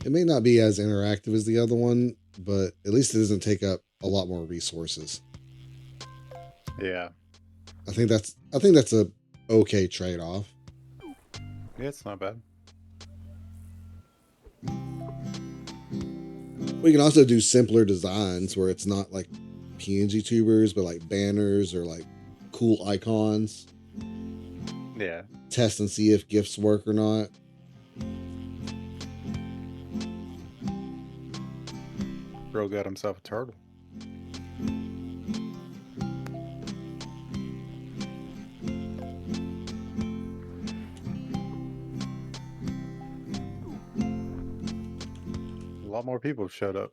It may not be as interactive as the other one, but at least it doesn't take up a lot more resources. Yeah. I think that's a okay trade off. Yeah, it's not bad. We can also do simpler designs where it's not like PNG tubers, but like banners or like cool icons. Yeah. Test and see if gifts work or not. Bro got himself a turtle. A lot more people showed up.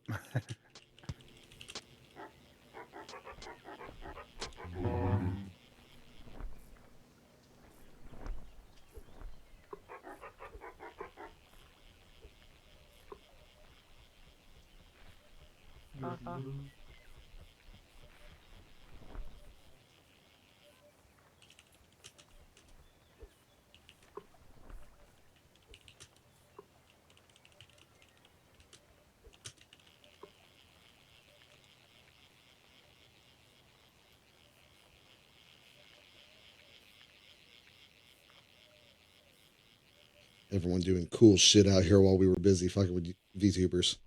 Everyone doing cool shit out here while we were busy fucking with VTubers.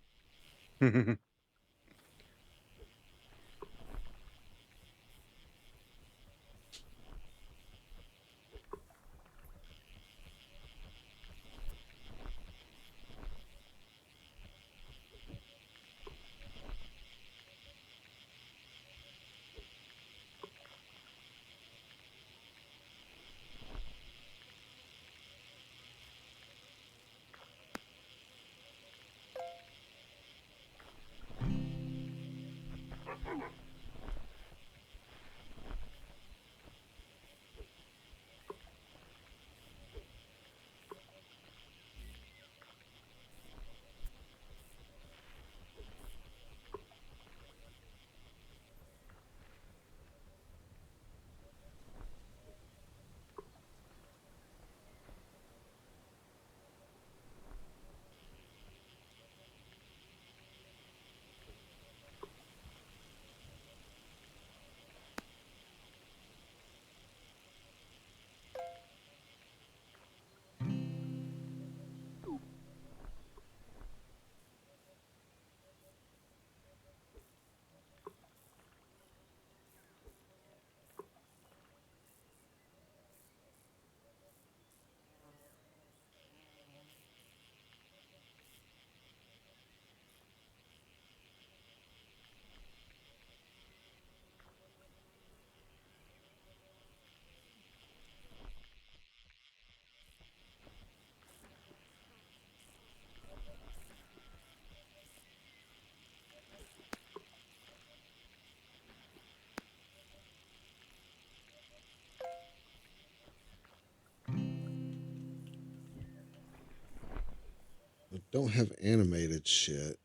I don't have animated shit.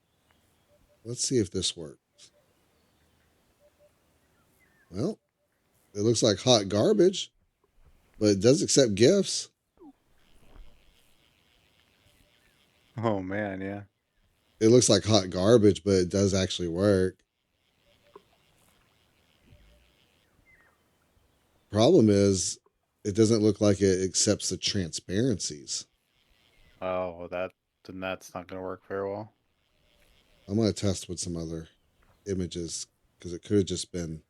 Let's see if this works. Well, it looks like hot garbage, but it does accept gifts. Oh man, yeah. It looks like hot garbage, but it does actually work. Problem is, it doesn't look like it accepts the transparencies. Oh, well, then that's not gonna work very well. I'm gonna test with some other images because it could have just been.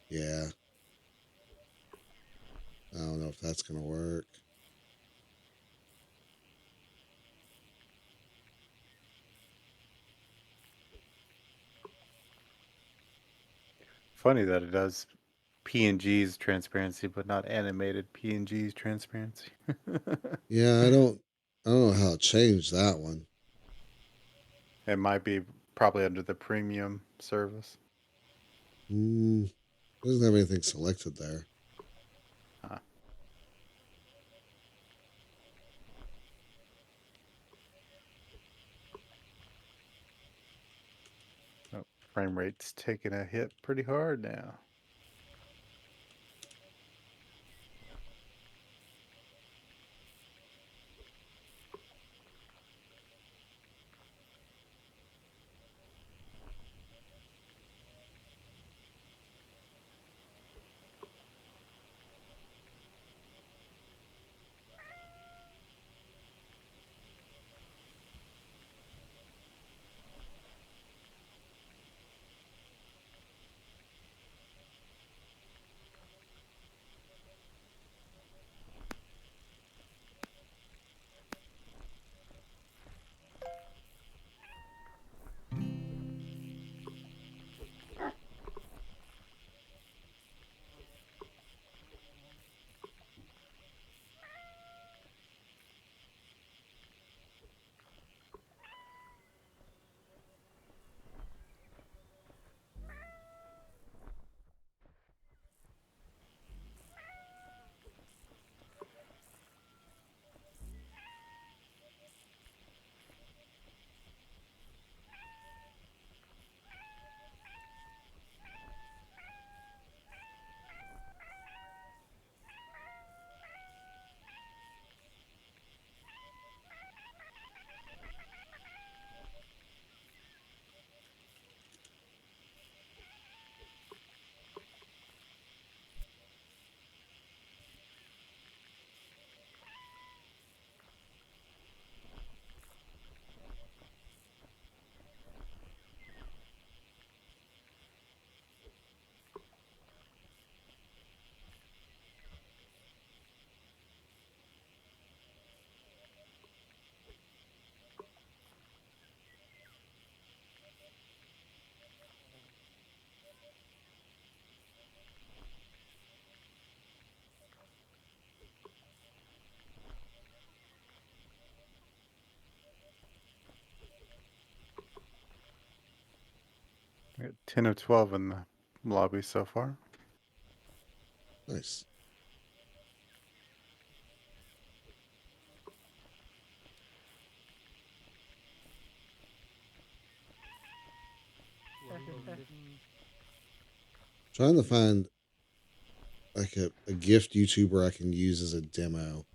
Yeah, I don't know if that's gonna work. Funny that it does PNG's transparency, but not animated PNG's transparency. Yeah, I don't know how to change that one. It might be probably under the premium service. It doesn't have anything selected there. Huh. Oh, frame rate's taking a hit pretty hard now. Right, 10 of 12 in the lobby so far. Nice. Trying to find like a gift YouTuber I can use as a demo.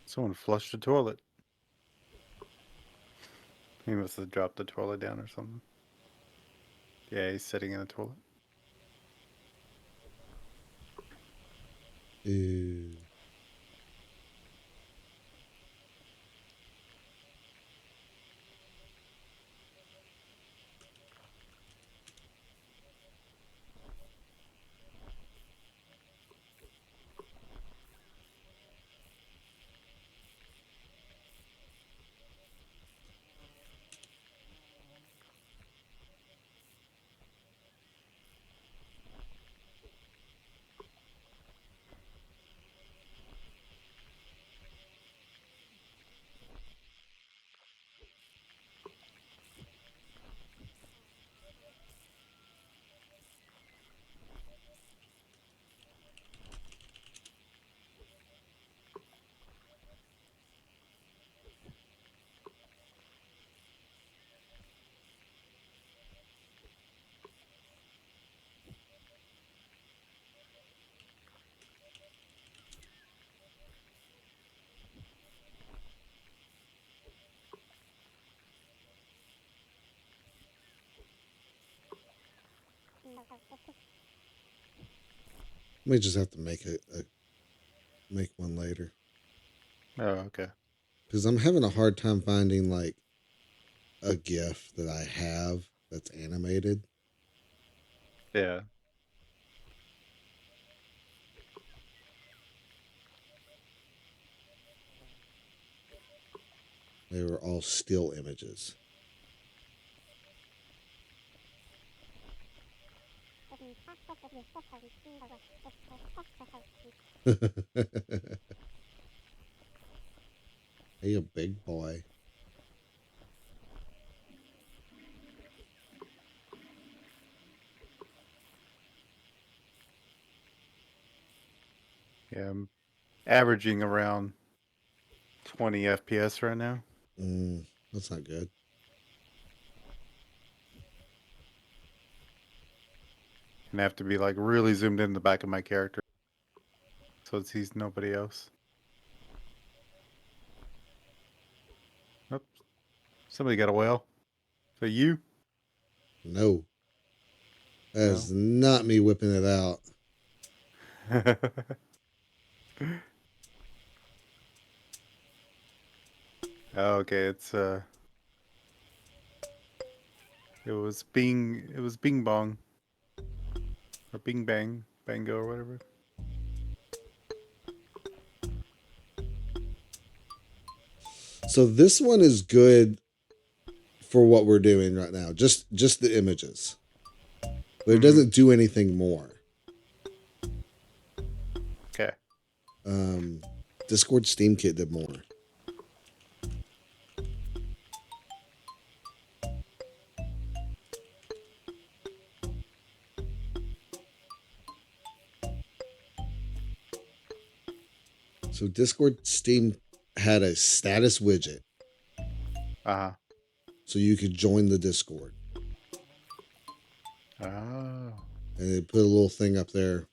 Someone flushed the toilet. He must have dropped the toilet down or something. Yeah, he's sitting in the toilet. Ew. May just have to make one later Oh, okay. because I'm having a hard time finding like a GIF that I have that's animated. Yeah. They were all still images. Hey, a big boy. Yeah, I'm averaging around 20 FPS right now. That's not good. And I have to be like really zoomed in the back of my character so it sees nobody else. Oops. Somebody got a whale. So you? No, that No. is not me whipping it out. Okay, it was Bing Bong or Bing Bang Bango or whatever. So this one is good for what we're doing right now. Just the images, but it doesn't do anything more. Okay. Discord Steam Kit did more. So Discord Steam had a status widget, Uh-huh. so you could join the Discord, Oh. and they put a little thing up there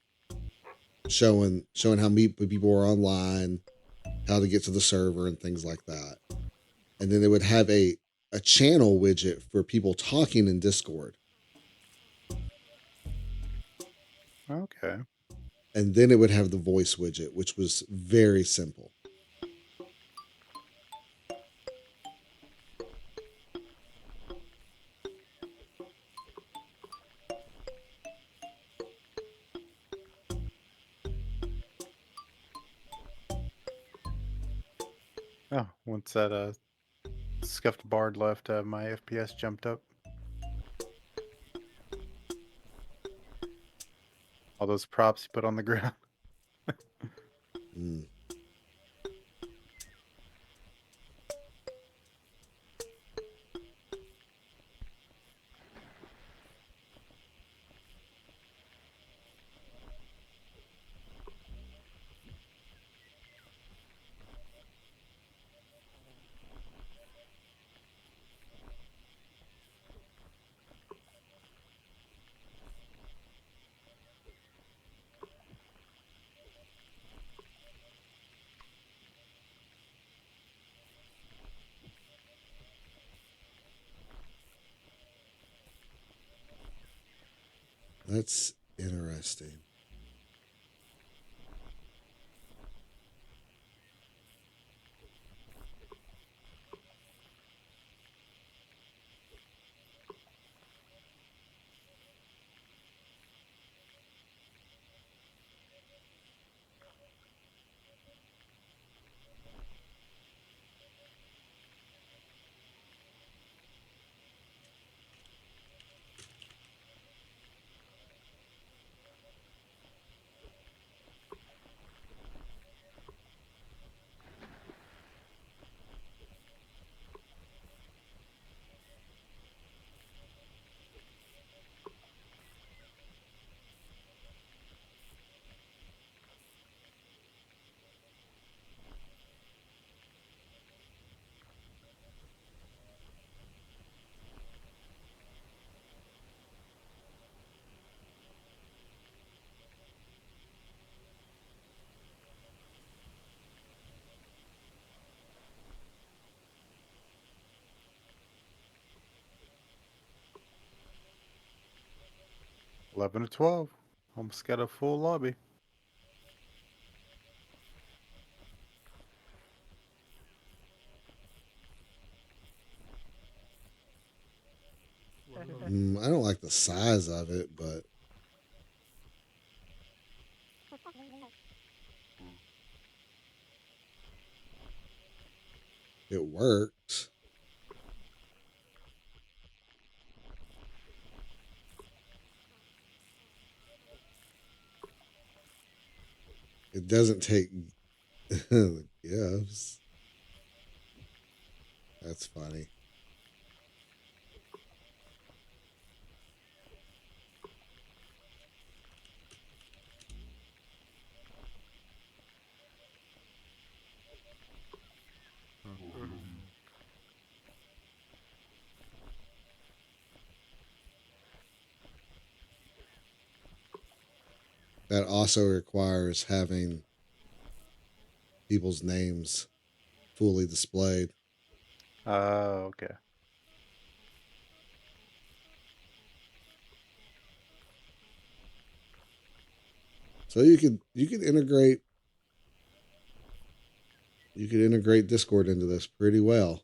showing how many people are online, how to get to the server, and things like that. And then they would have a channel widget for people talking in Discord. Okay. and then it would have the voice widget, which was very simple. Oh, once that scuffed bard left, my FPS jumped up. All those props you put on the ground. Mm. That's interesting. Mm. 11 to 12. Almost got a full lobby. I don't like the size of it, but it works. It doesn't take gifts. That's funny. That also requires having people's names fully displayed. Okay. So you could integrate Discord into this pretty well.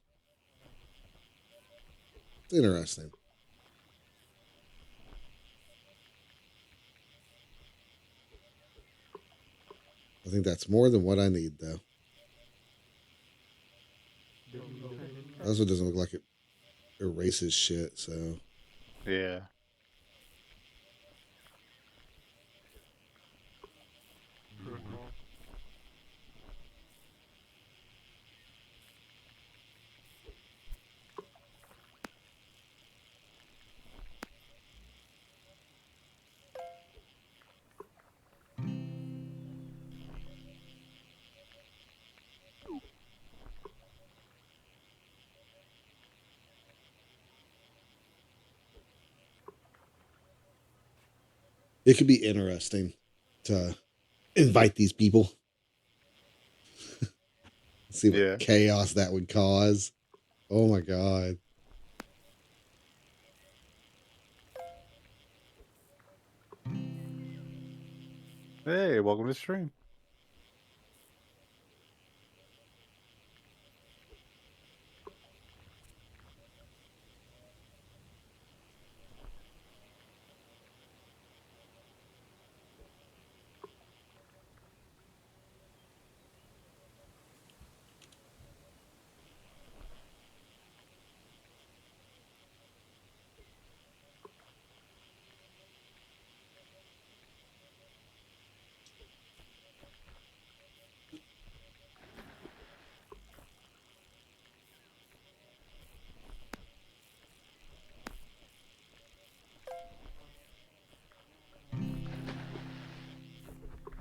It's interesting. I think that's more than what I need though. It also doesn't look like it erases shit, so Yeah. it could be interesting to invite these people. See what Yeah. chaos that would cause. Oh my god. Hey, welcome to the stream.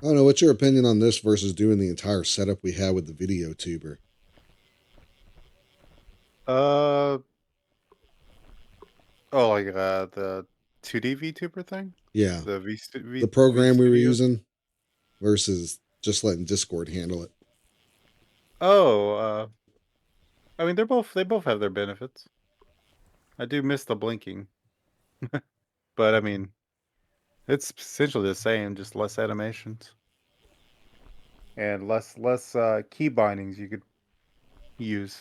I don't know. What's your opinion on this versus doing the entire setup we had with the video tuber? Uh oh, like the 2D VTuber thing, Yeah, the the V program we were Studio. using versus just letting Discord handle it. Oh, I mean they both have their benefits. I do miss the blinking, but I mean it's essentially the same, just less animations and less key bindings you could use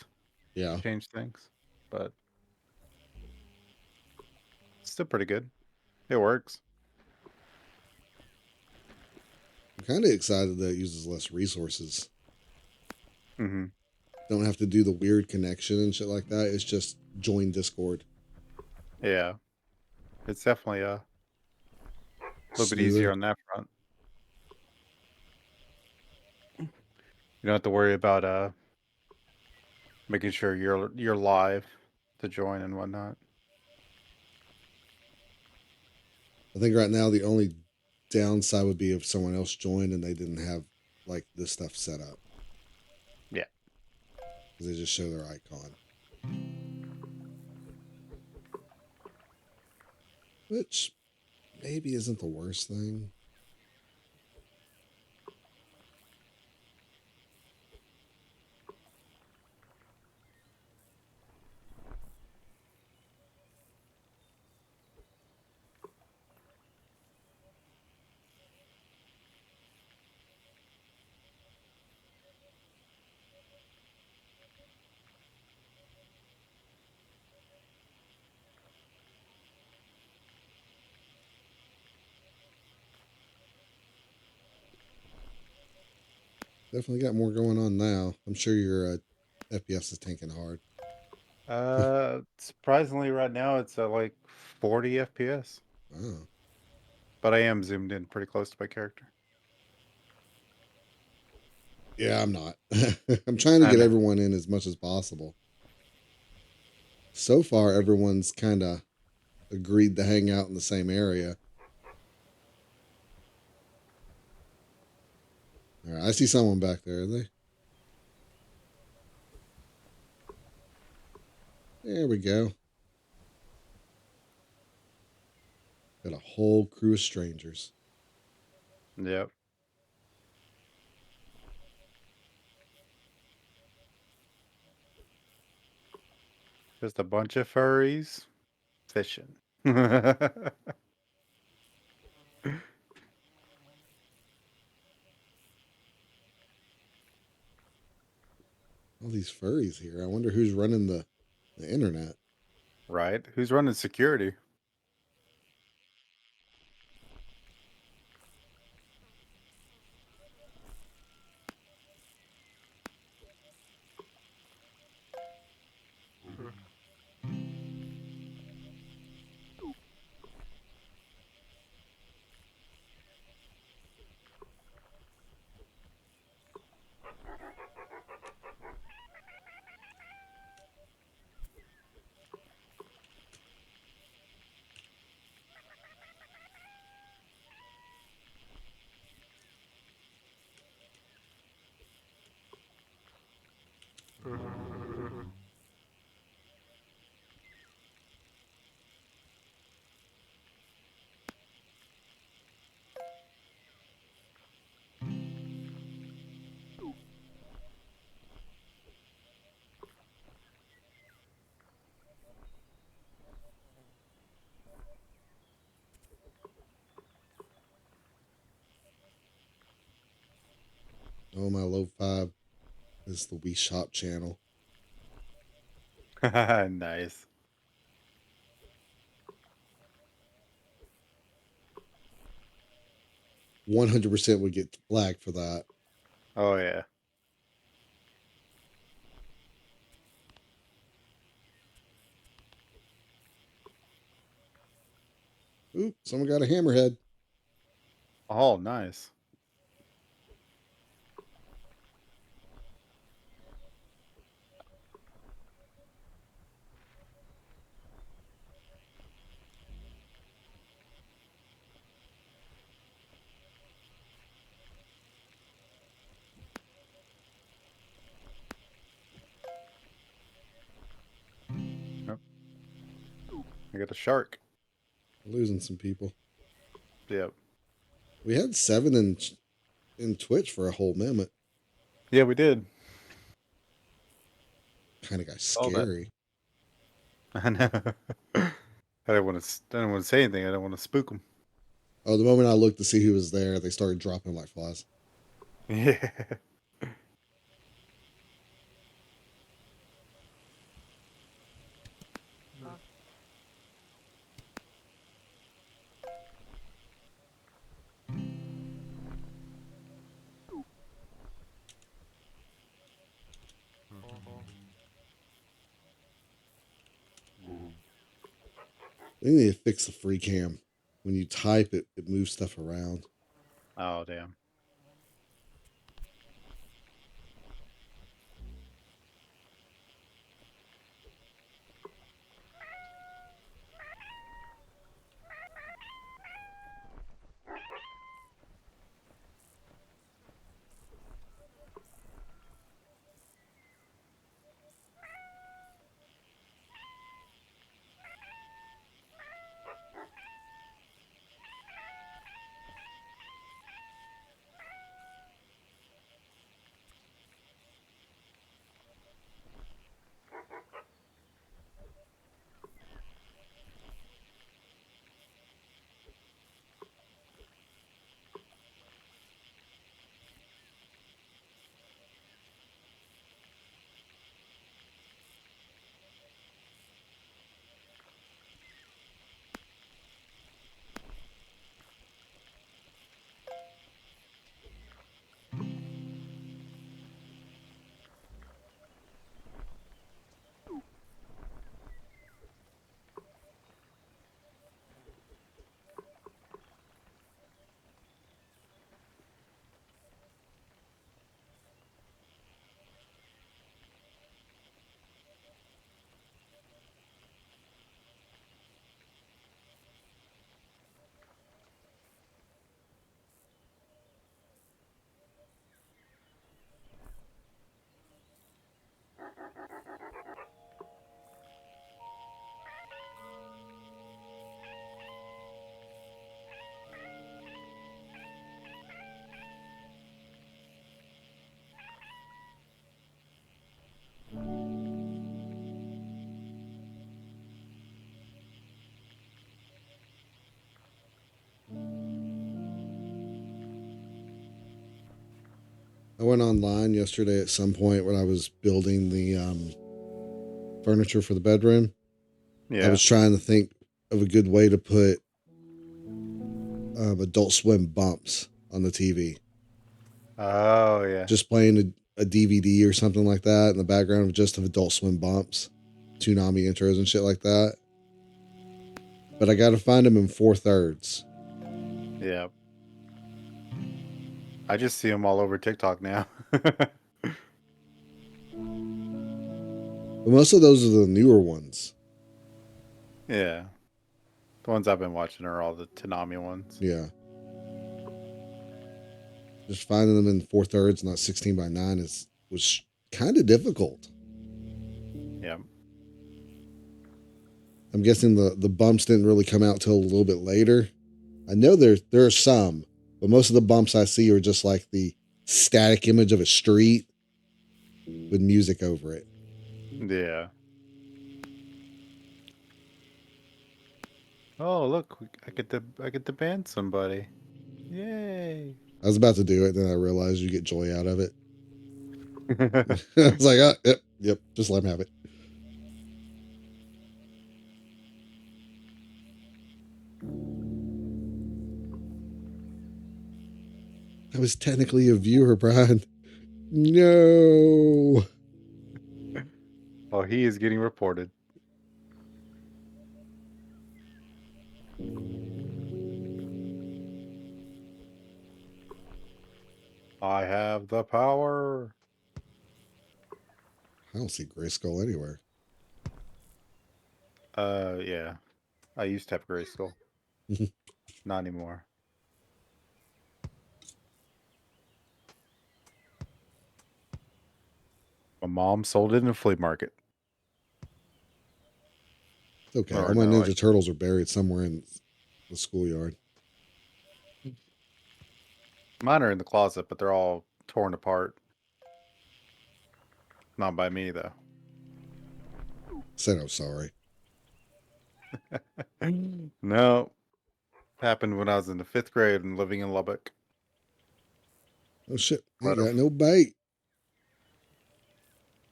to Yeah, change things, but it's still pretty good. It works. I'm kind of excited that it uses less resources. Hmm. Don't have to do the weird connection and shit like that. It's just join Discord. Yeah, it's definitely a little bit easier Smoother. on that front. You don't have to worry about making sure you're live to join and whatnot. I think right now the only downside would be if someone else joined and they didn't have like this stuff set up Yeah. because they just show their icon, which maybe isn't the worst thing. Definitely got more going on now. I'm sure your FPS is tanking hard. Surprisingly, right now it's at like 40 FPS, Oh. but I am zoomed in pretty close to my character. Yeah, I'm not. I'm trying to I get know. everyone in as much as possible. So far, everyone's kind of agreed to hang out in the same area. All right, I see someone back there. Are they? There we go. Got a whole crew of strangers. Yep. Just a bunch of furries fishing. All these furries here. I wonder who's running the internet. Right? Who's running security? Oh, my low five is the Wii Shop channel. Nice. 100% would get flagged for that. Oh yeah. Oop, someone got a hammerhead. Oh, nice. Yep. I got a shark. Losing some people. Yep. We had 7 in Twitch for a whole minute. Yeah, we did. Kind of got All that. scary. I know. I didn't want to. I didn't want to say anything. I didn't want to spook them. Oh, the moment I looked to see who was there, they started dropping like flies. Yeah. They need to fix the free cam. When you type it, it moves stuff around. Oh damn. I went online yesterday at some point when I was building the furniture for the bedroom. I Yeah. was trying to think of a good way to put Adult Swim bumps on the TV. Oh yeah. Just playing a DVD or something like that in the background of just of Adult Swim bumps, Toonami intros and shit like that. But I got to find them in 4/3. Yeah. I just see them all over TikTok now. But most of those are the newer ones. Yeah. The ones I've been watching are all the Tanami ones. Yeah. Just finding them in 4/3, not 16:9, was kind of difficult. Yeah. I'm guessing the bumps didn't really come out till a little bit later. I know there are some, but most of the bumps I see are just like the static image of a street with music over it. Yeah. Oh look, I get to ban somebody. Yay. I was about to do it, then I realized you get joy out of it. I was like, oh, yep, just let him have it. I was technically a viewer, Brian. No. Oh, he is getting reported. I have the power. I don't see Grayskull anywhere. Yeah. I used to have Grayskull. Not anymore. My mom sold it in a flea market. Okay, all Or my no, Ninja Turtles are buried somewhere in the schoolyard. mine are in the closet, but they're all torn apart. Not by me, though. Said I'm sorry. No. Happened when I was in the 5th grade and living in Lubbock. Oh shit, ain't Let a, got no bait.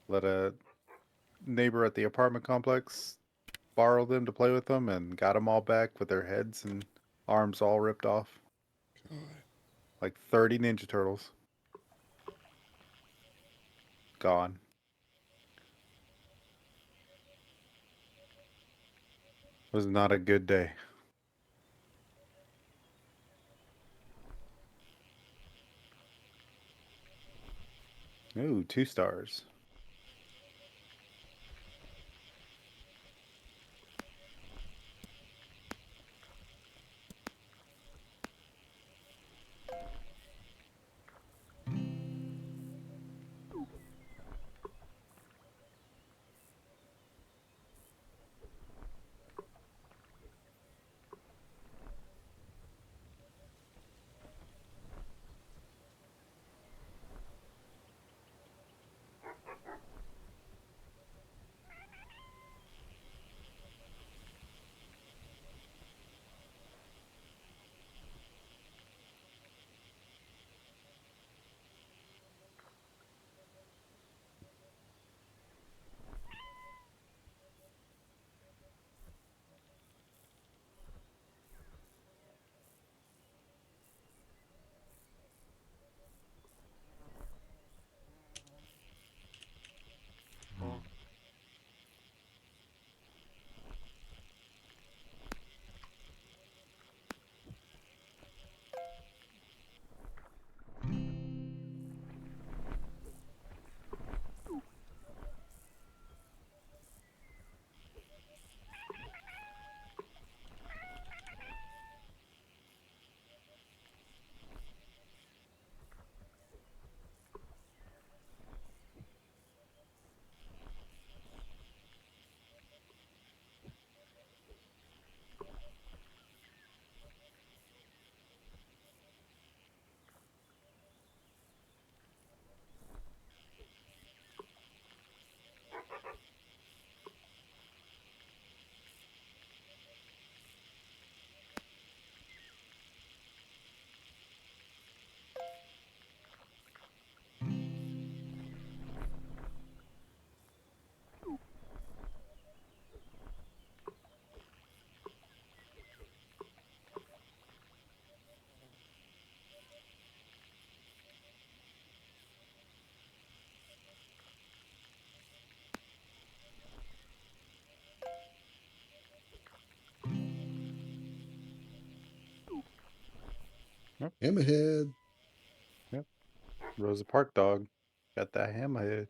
let a neighbor at the apartment complex borrow them to play with them and got them all back with their heads and arms all ripped off. God. Like 30 Ninja Turtles. Gone. Was not a good day. Ooh, 2 stars. Yep. Hammerhead. Yep. Rosa Park dog. Got that hammerhead.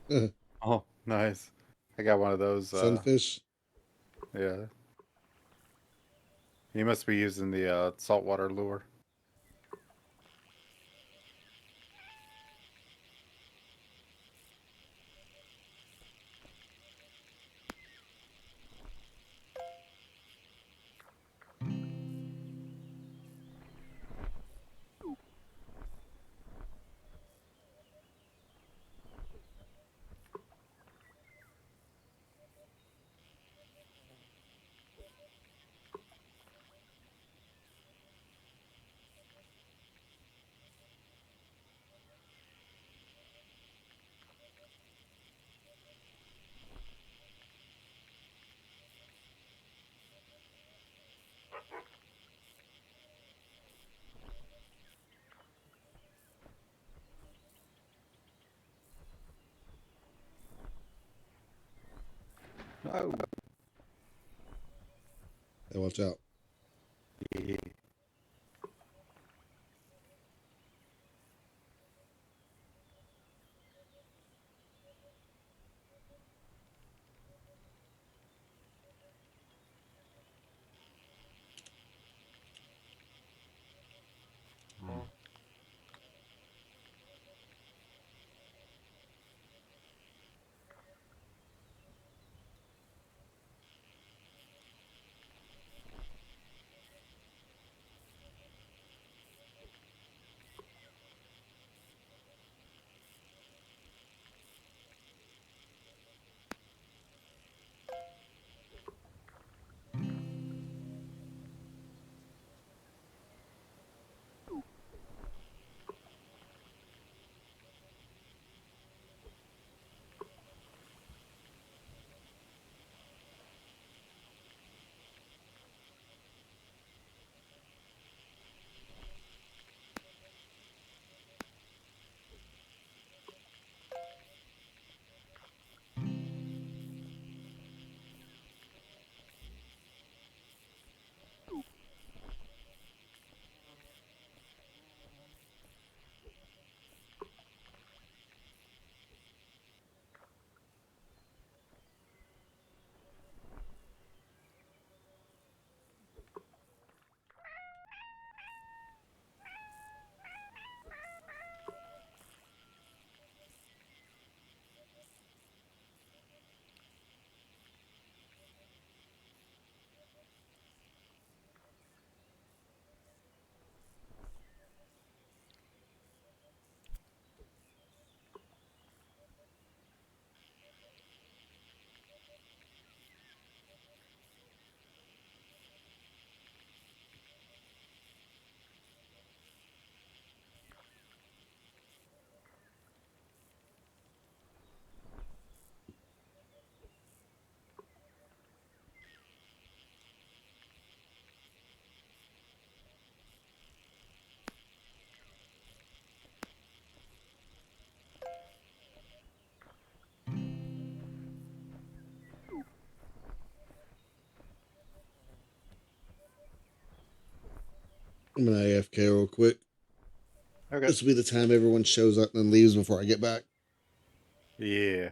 Oh, nice. I got one of those. Sunfish. Yeah. You must be using the saltwater lure. Oh, Hey, watch out. yeah. I'm gonna AFK real quick. Okay. This will be the time everyone shows up and leaves before I get back. Yeah.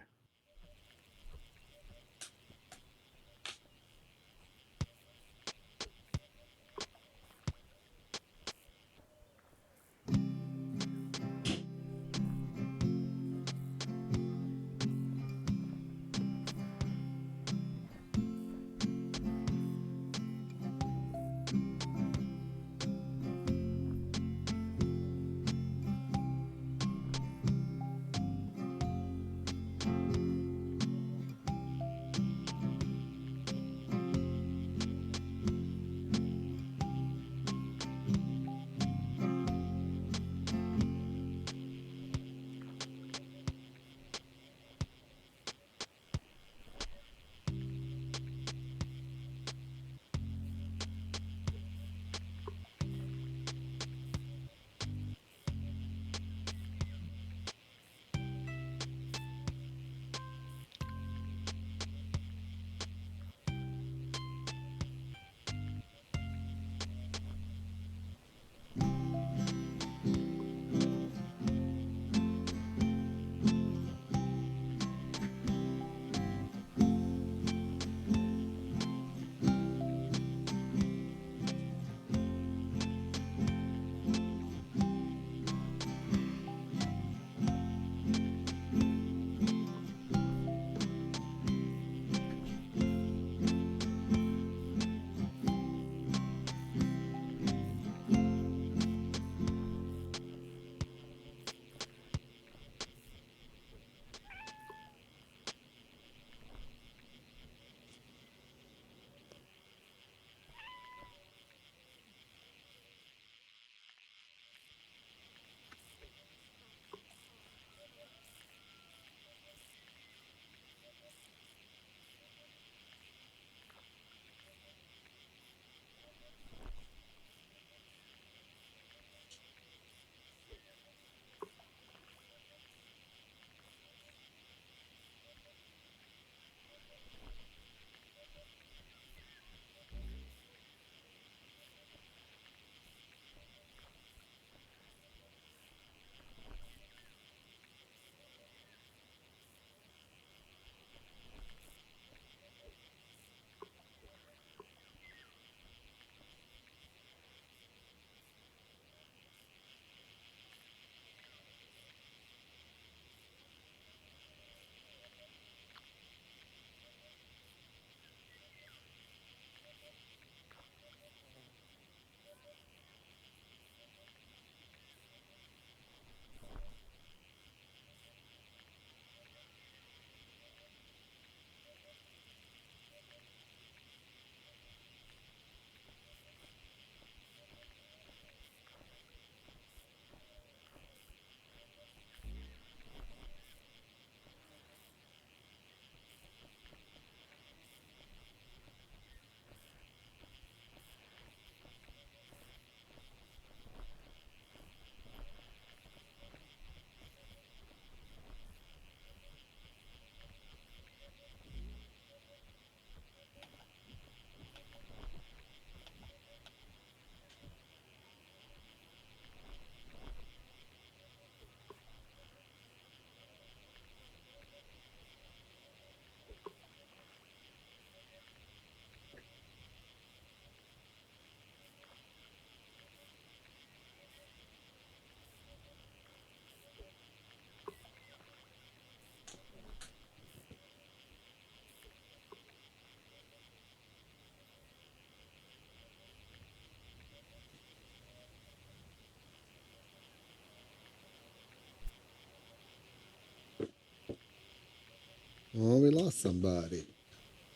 Oh, we lost somebody.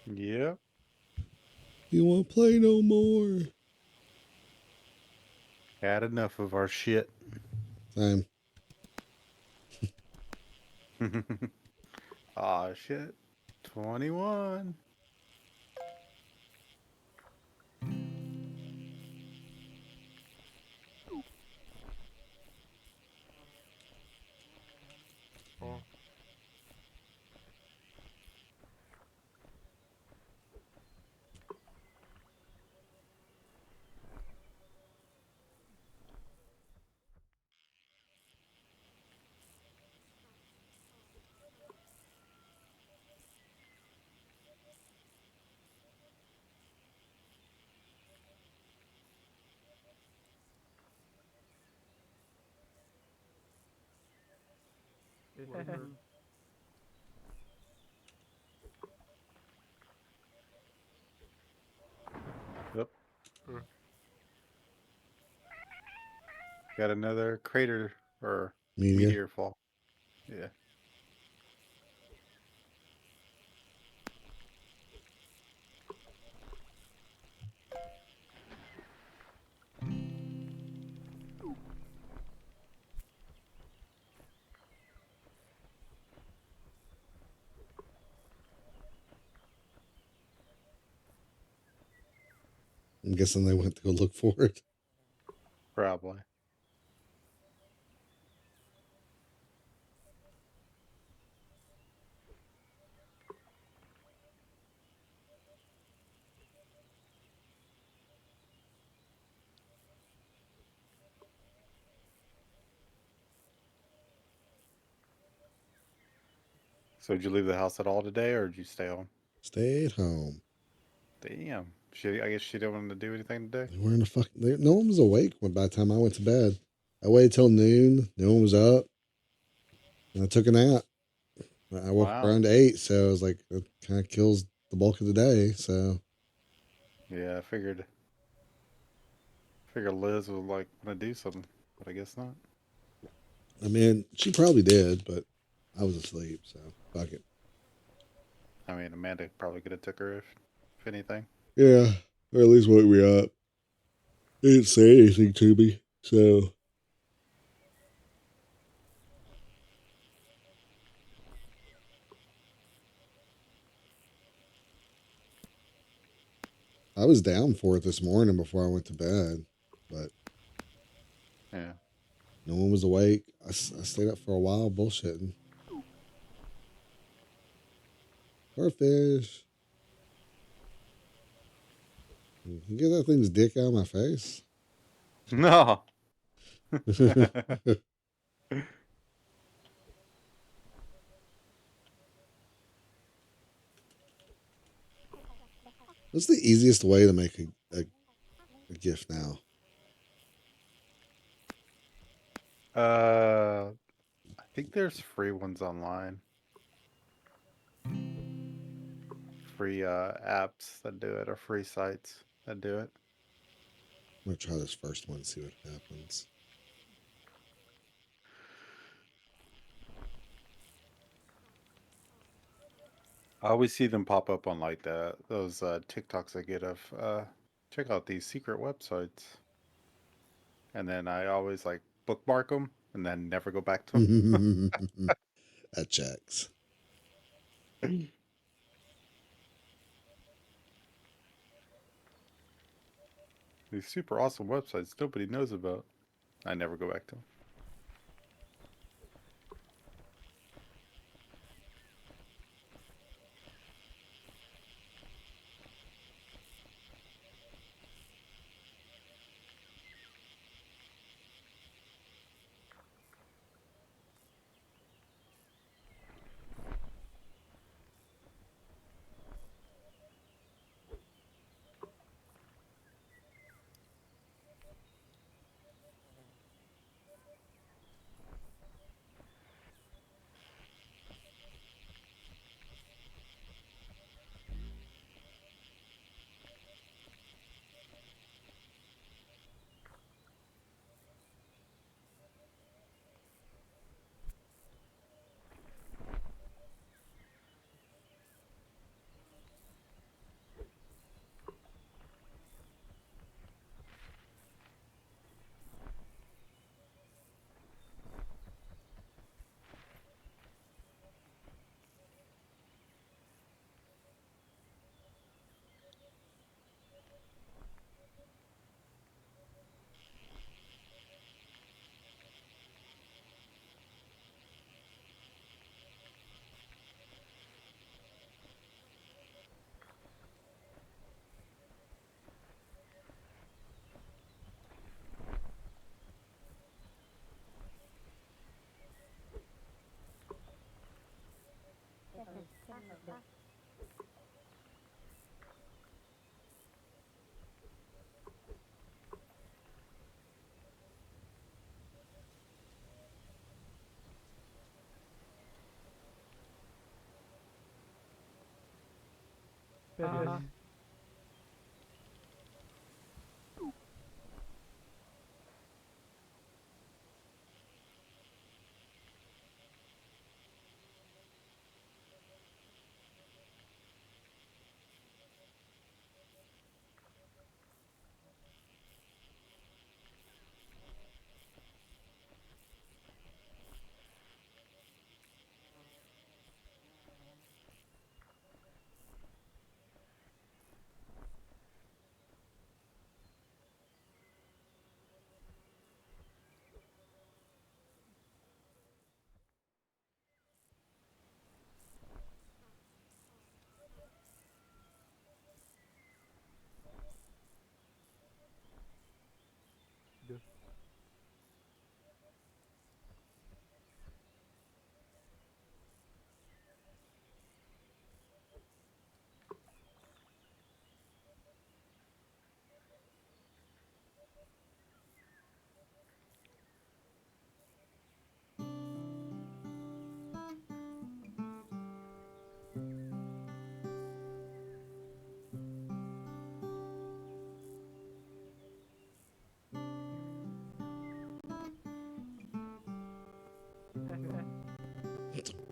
Yep. You won't play no more. Had enough of our shit. Same. Aw, shit. 21. Yep. Got another crater or Media. meteor fall. Yeah. I'm guessing they went to go look for it. Probably. So did you leave the house at all today, or did you stay home? Stayed home. Damn. I guess she didn't want to do anything today. They were in a no one was awake by the time I went to bed. I waited till noon. No one was up. And I took a nap. I woke up Wow. around 8, so I was like, that kind of kills the bulk of the day. So, Yeah, I figured Liz was like gonna do something, but I guess not. I mean, she probably did, but I was asleep. So, fuck it. I mean, Amanda probably could have took her if anything. Yeah, or at least woke me up. They didn't say anything to me. So, I was down for it this morning before I went to bed, but Yeah. no one was awake. I stayed up for a while bullshitting. Poor fish. You get that thing's dick out of my face. No. What's the easiest way to make a GIF now? I think there's free ones online. Free apps that do it, or free sites that do it. I'm gonna try this first one and see what happens. I always see them pop up on like those TikToks I get of check out these secret websites, and then I always like bookmark them and then never go back to That checks. them. These super awesome websites nobody knows about. I never go back to them.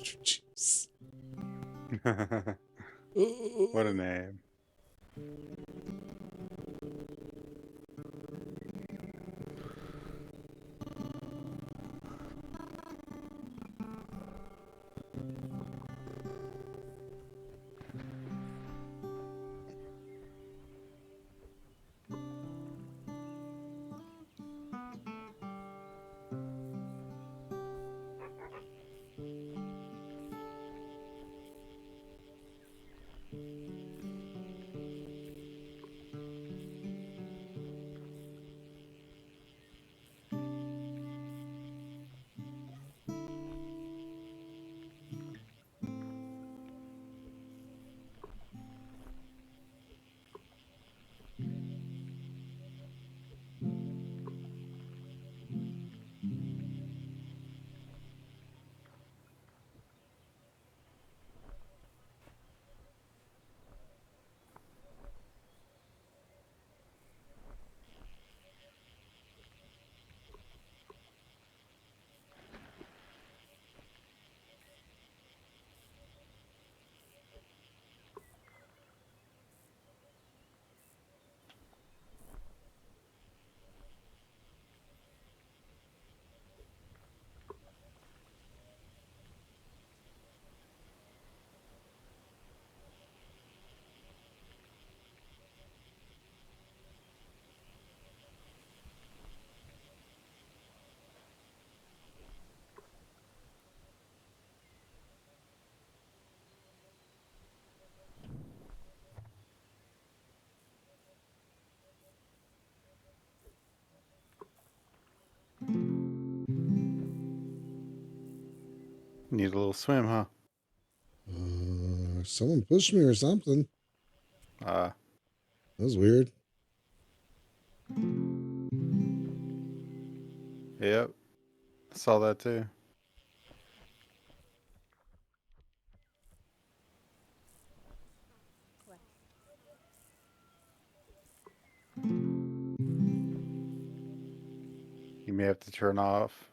Jeez. What a name. Need a little swim, huh? Someone pushed me or something. Uh, That was weird. yep. Saw that too. You may have to turn off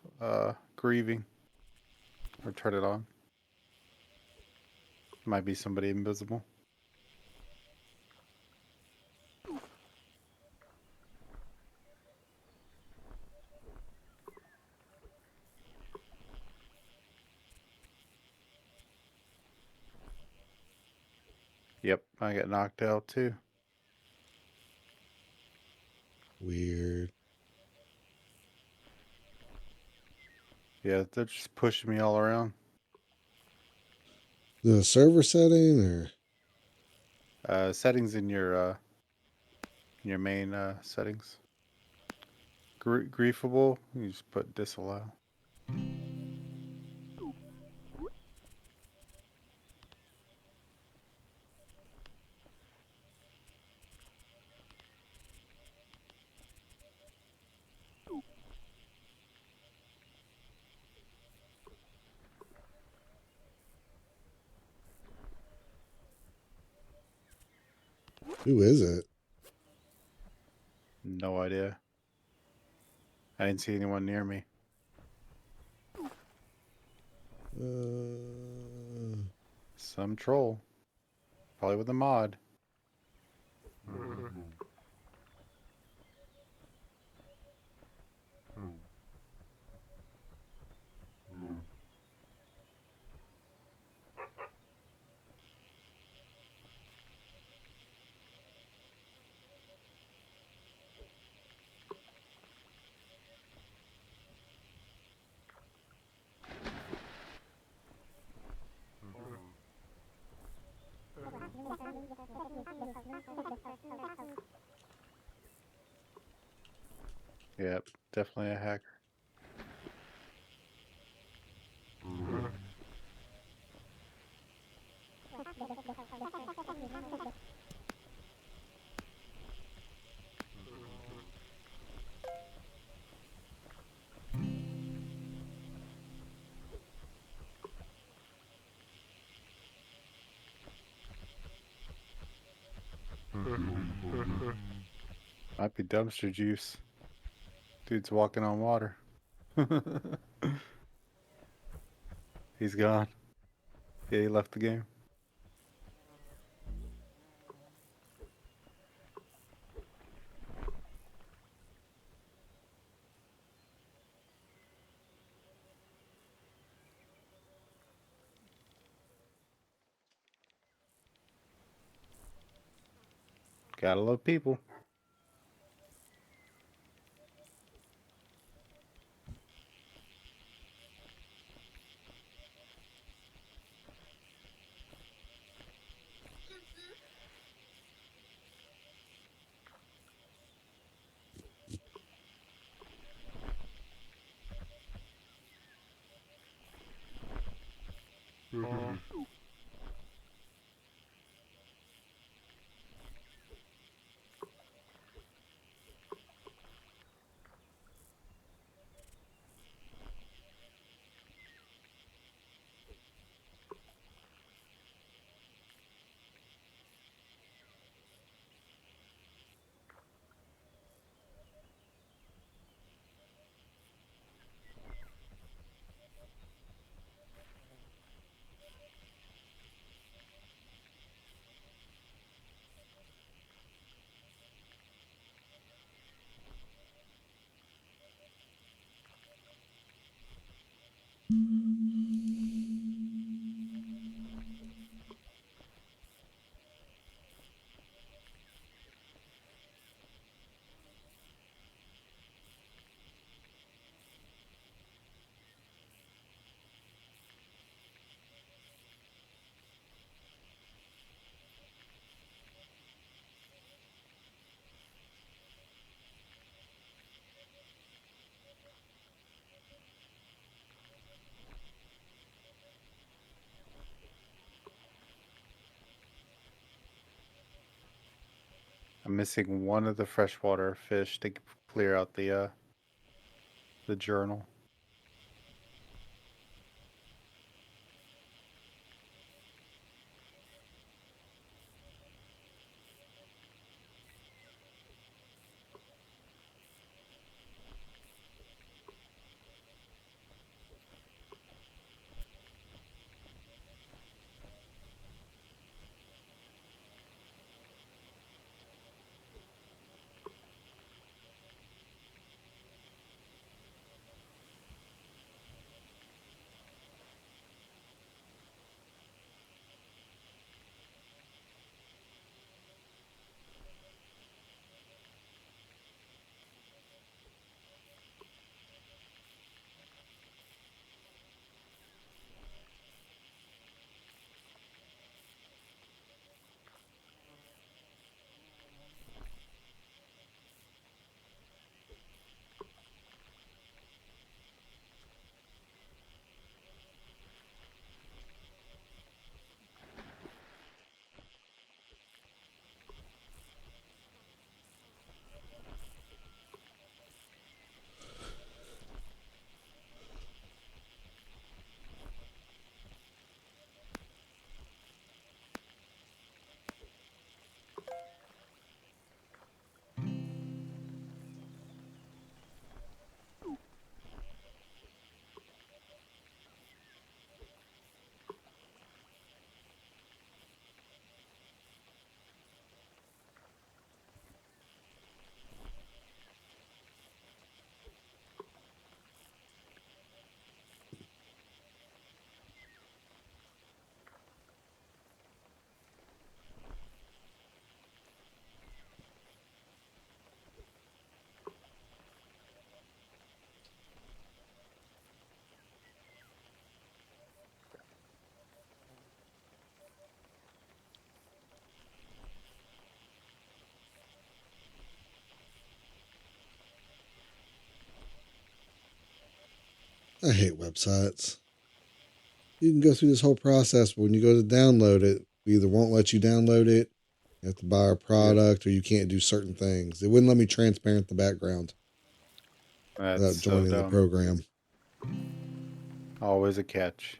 grieving or turn it on. Might be somebody invisible. Yep, I got knocked out too. Weird. Yeah, they're just pushing me all around. The server setting or Settings in your main settings. Griefable, you just put disallow. Who is it? No idea. I didn't see anyone near me. Some troll. Probably with a mod. Yep, definitely a hacker. Might be dumpster juice. Dude's walking on water. He's gone. Yeah, he left the game. Gotta love people. I'm missing one of the freshwater fish to clear out the journal. I hate websites. You can go through this whole process, but when you go to download it, we either won't let you download it, you have to buy our product, or you can't do certain things. It wouldn't let me transparent the background That's without so joining the dumb. program. Always a catch.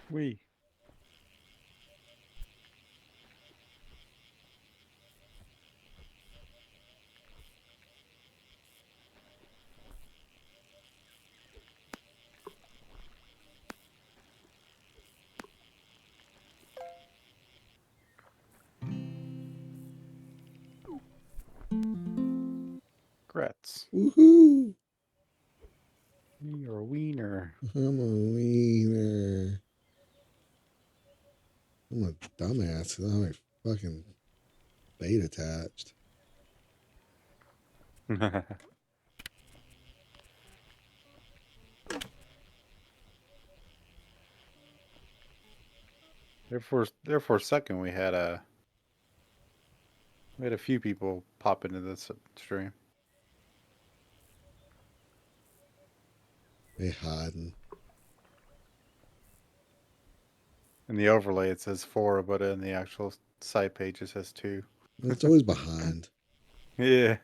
We. Grats. Woohoo! You're a wiener. I'm a wiener. I'm a dumbass because I have a fucking bait attached. There for a second we had a few people pop into this stream. They hiding. In the overlay it says 4, but in the actual site page it says 2. It's always behind. Yeah.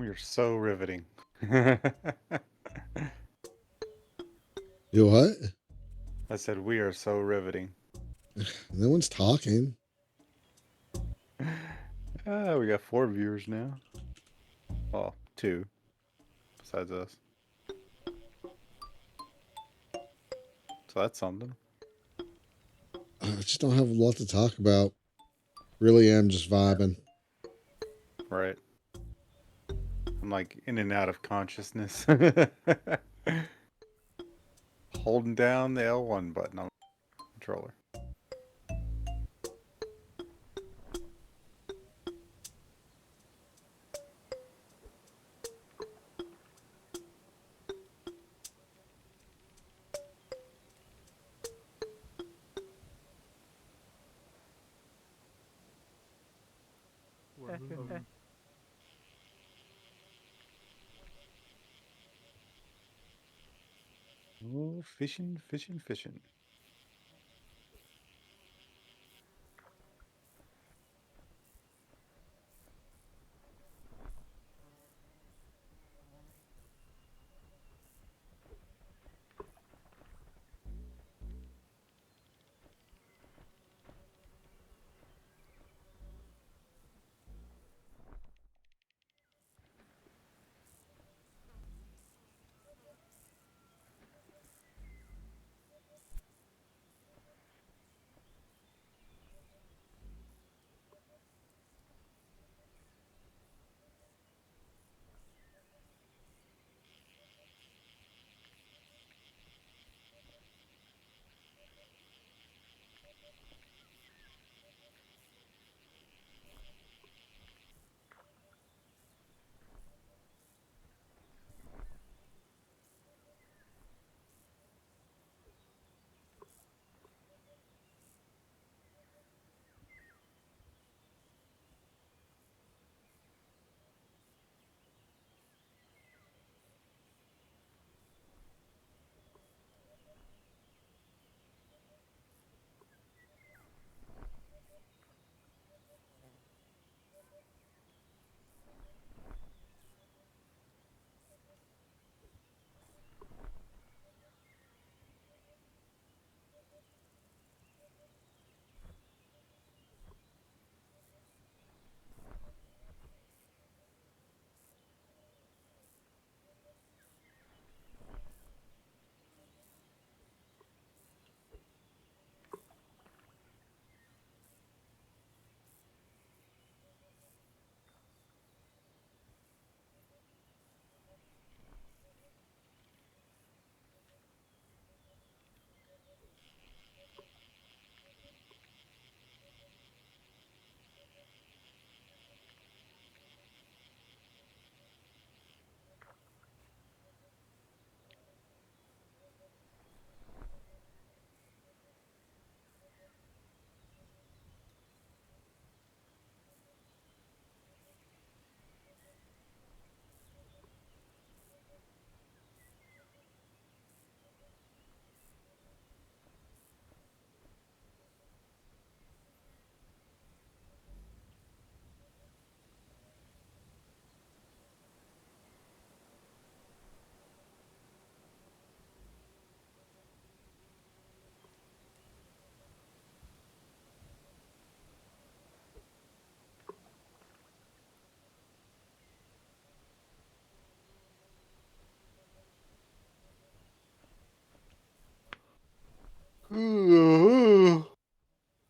We are so riveting. You what? I said we are so riveting. No one's talking. We got 4 viewers now. Well, 2 besides us. So that's something. I just don't have a lot to talk about. Really am just vibing. Right. I'm like in and out of consciousness. Holding down the L1 button on the controller. Oh, fishing, fishing, fishing.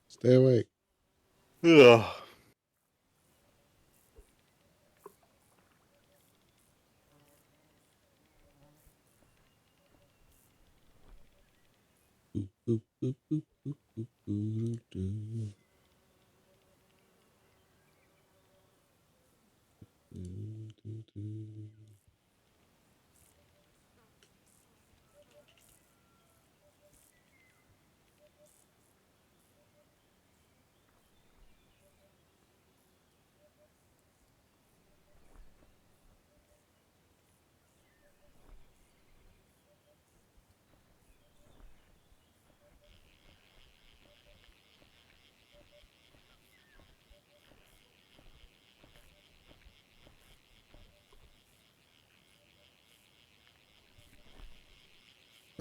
Stay awake. Ugh. Boop, boop, boop, boop, boop, boop, boop, doo. Doo, doo, doo.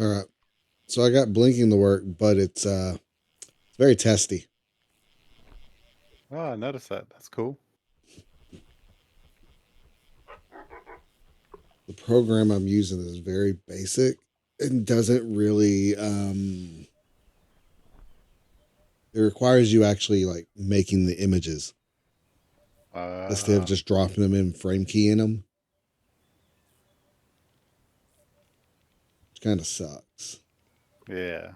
All right. So I got blinking to work, but it's very testy. Oh, I noticed that. That's cool. The program I'm using is very basic and doesn't really it requires you actually like making the images instead of just dropping them in frame keying them. Which kind of sucks. Yeah.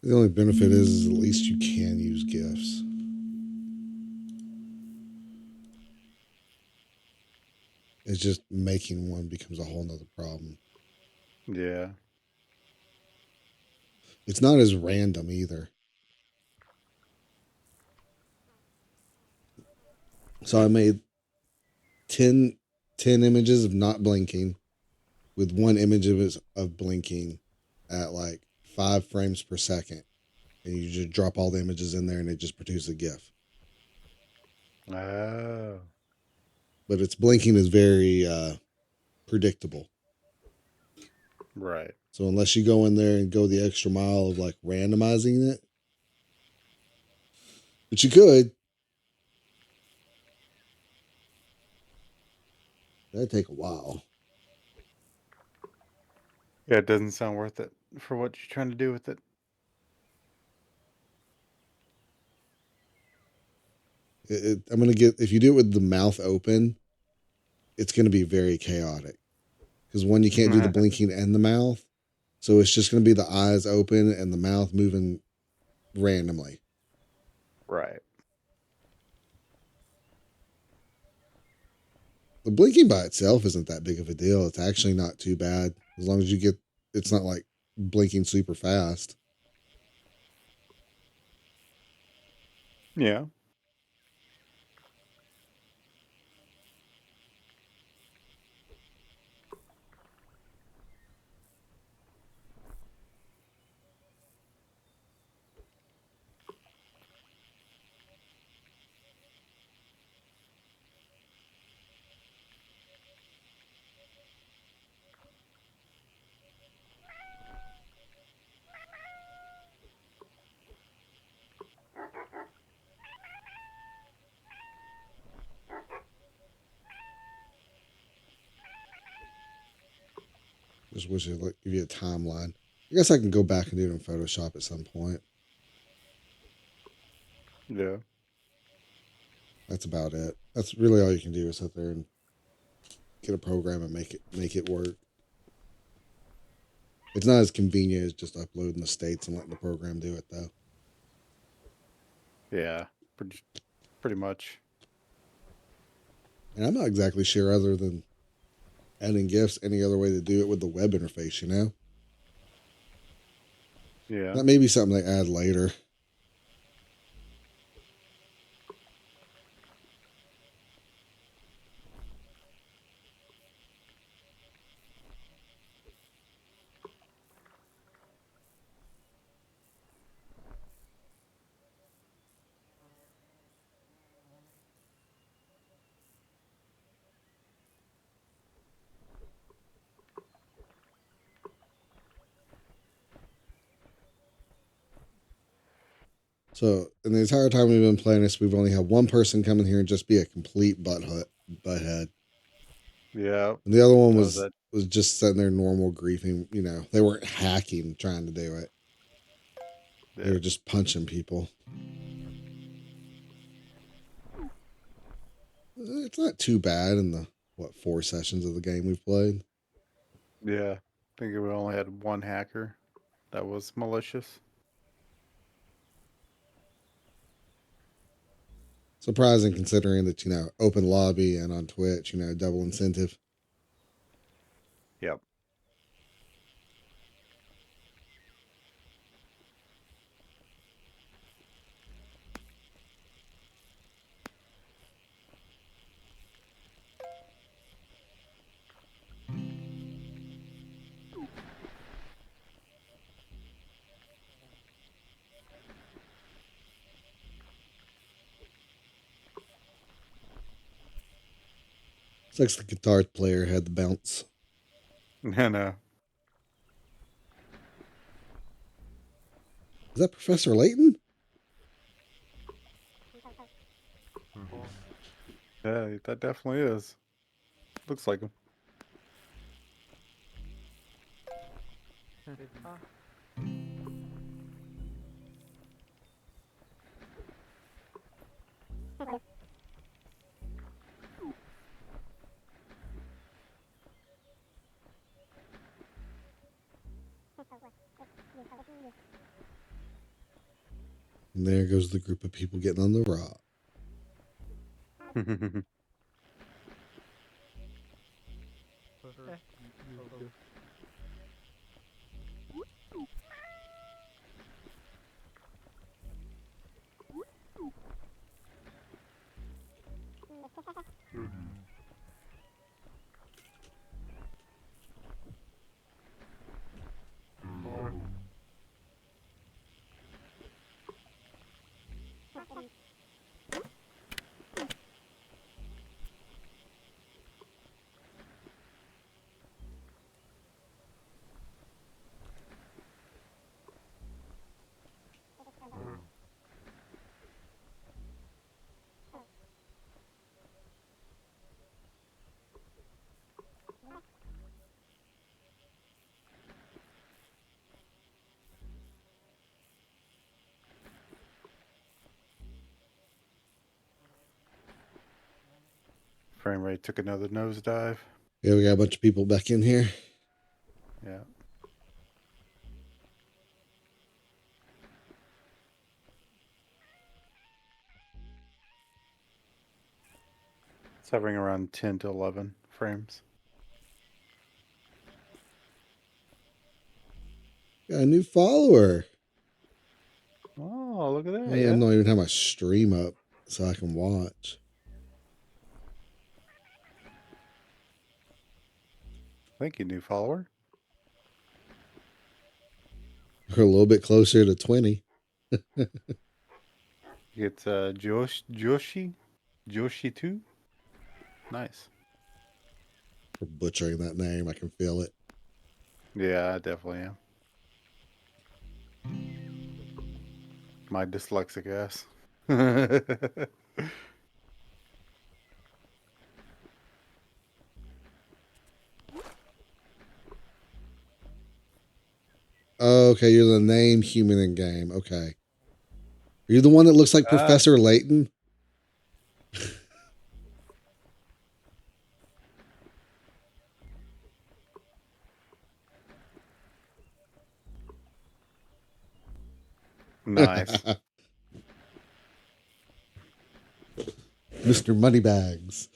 The only benefit is at least you can use GIFs. It's just making one becomes a whole nother problem. Yeah. It's not as random either. So I made 10 images of not blinking with one image of blinking at like 5 frames per second. And you just drop all the images in there and it just produces a GIF. Oh. But its blinking is very predictable. Right. So unless you go in there and go the extra mile of like randomizing it, which you could, that'd take a while. Yeah, it doesn't sound worth it for what you're trying to do with it. I'm gonna get if you do it with the mouth open, it's gonna be very chaotic. Because one, you can't do the blinking and the mouth, so it's just gonna be the eyes open and the mouth moving randomly. Right. The blinking by itself isn't that big of a deal. It's actually not too bad as long as you get. It's not like blinking super fast. Yeah. Just wish it like give you a timeline. I guess I can go back and do it in Photoshop at some point. Yeah. That's about it. That's really all you can do is sit there and get a program and make it work. It's not as convenient as just uploading the states and letting the program do it though. Yeah. Pretty much. And I'm not exactly sure other than adding GIFs any other way to do it with the web interface, you know? Yeah. That may be something they add later. So, in the entire time we've been playing this, we've only had one person come in here and just be a complete butthead. Yeah. And the other one That was was it. was just sitting there normal griefing. You know, they weren't hacking trying to do it. They Yeah. were just punching people. It's not too bad in the 4 sessions of the game we've played. Yeah. I think we only had one hacker that was malicious. Surprising considering that, open lobby and on Twitch, double incentive. Yep. It's like the guitar player had the bounce. I know. Is that Professor Layton? Yeah, that definitely is. Looks like him. And there goes the group of people getting on the rock. Frame rate took another nosedive. Yeah, we got a bunch of people back in here. Yeah. It's hovering around 10 to 11 frames. Got a new follower. Oh, look at that. Hey, I'm not even have my stream up so I can watch. Thank you, new follower. We're a little bit closer to 20. It's Joshi 2. Nice. For butchering that name, I can feel it. Yeah, I definitely am. My dyslexic ass. Oh, okay, you're the name human in game. Okay. Are you the one that looks like Professor Layton? Nice. Mr. Moneybags.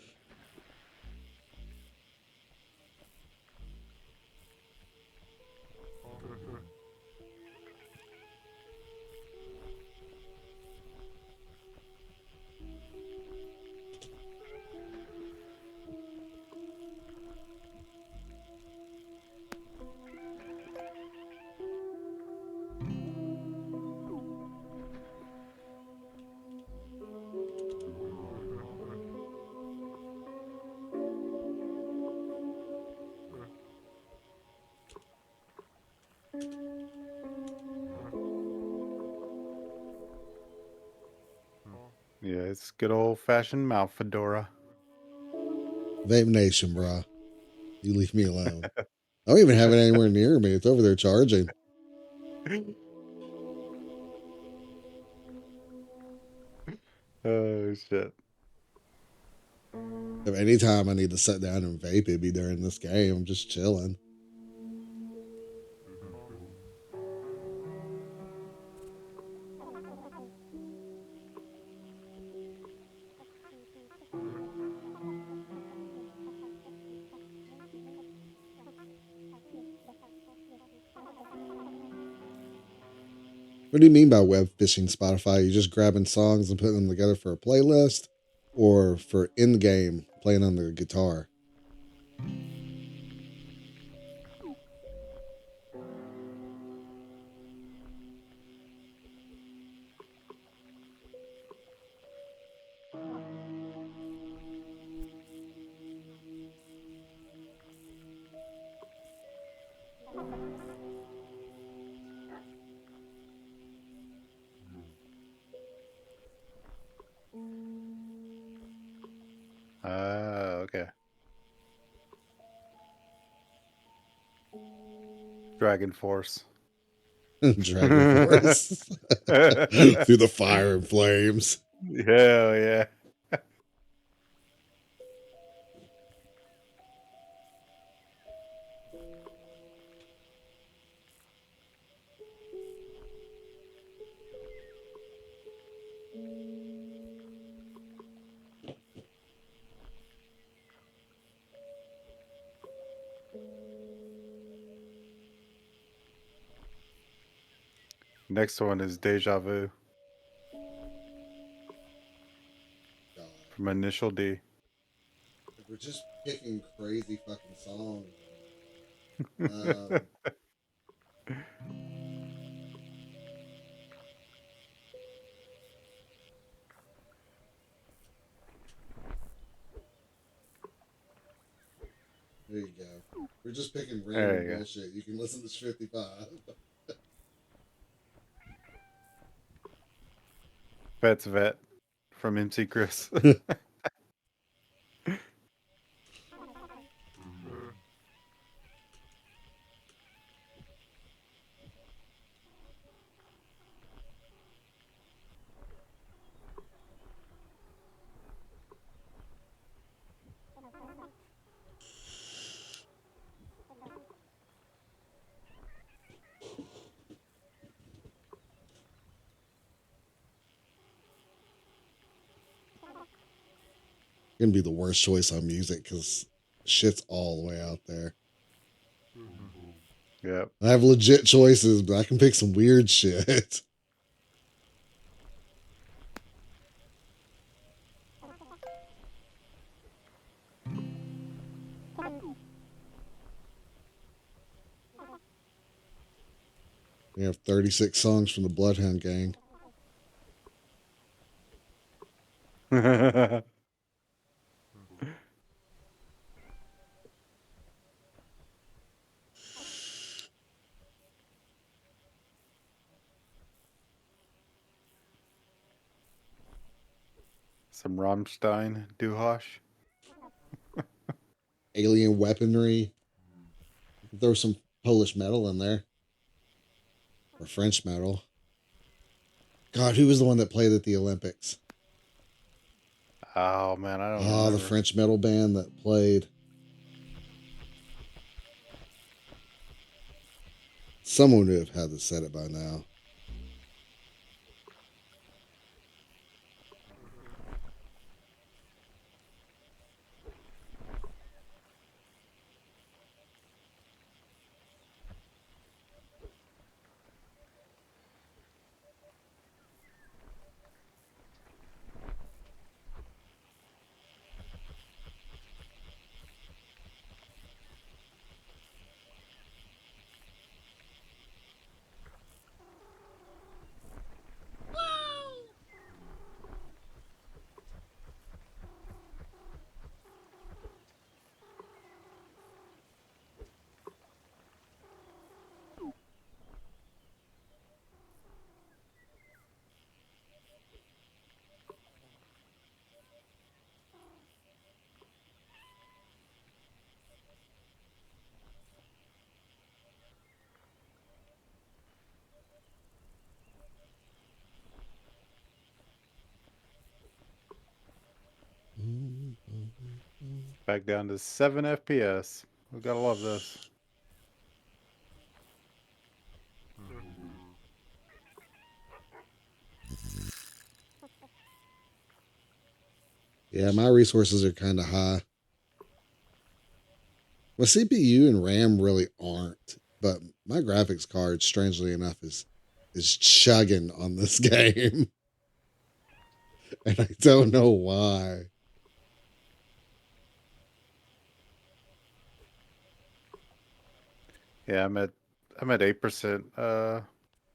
Yeah, it's good old fashioned mouth fedora. Vape Nation, bruh. You leave me alone. I don't even have it anywhere near me. It's over there charging. Oh shit. If anytime I need to sit down and vape, it'd be during this game. I'm just chilling. What do you mean by web fishing Spotify? You just grabbing songs and putting them together for a playlist, or for in game playing on the guitar? Okay. Dragon Force. Dragon Force through the fire and flames. Hell yeah. Next one is Deja Vu from Initial D. We're just picking crazy fucking songs. Um, there you go. We're just picking There random you go. bullshit. You can listen to 55. Vet's Vet from MC Chris. Gonna be the worst choice on music because shit's all the way out there. Yep. I have legit choices, but I can pick some weird shit. We have 36 songs from the Bloodhound Gang. Some Rammstein, Duhosh. Alien Weaponry. Throw some Polish metal in there. Or French metal. God, who was the one that played at the Olympics? Oh man, I don't Ah, the remember. French metal band that played. Someone would have had to said it by now. back down to 7 FPS. We gotta love this. Yeah, my resources are kind of high. My CPU and RAM really aren't, but my graphics card, strangely enough, is chugging on this game, and I don't know why. Yeah, I'm at 8%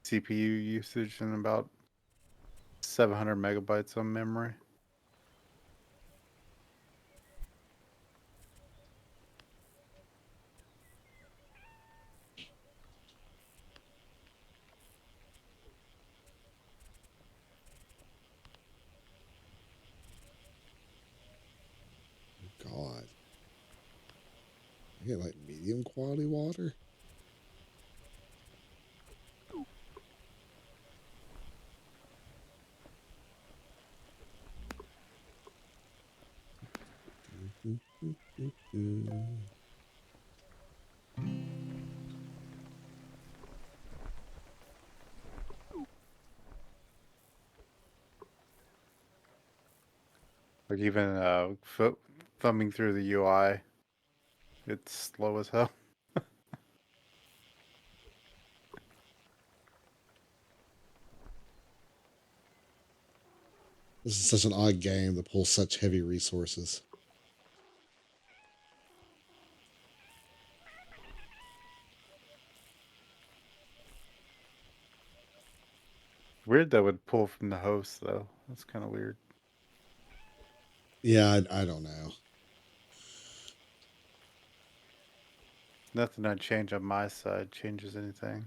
CPU usage and about 700 megabytes on memory. God, I get like medium quality water. Like even thumbing through the UI, it's slow as hell. This is such an odd game that pulls such heavy resources. Weird that would pull from the host though. That's kind of weird. Yeah, I don't know. Nothing I change on my side changes anything.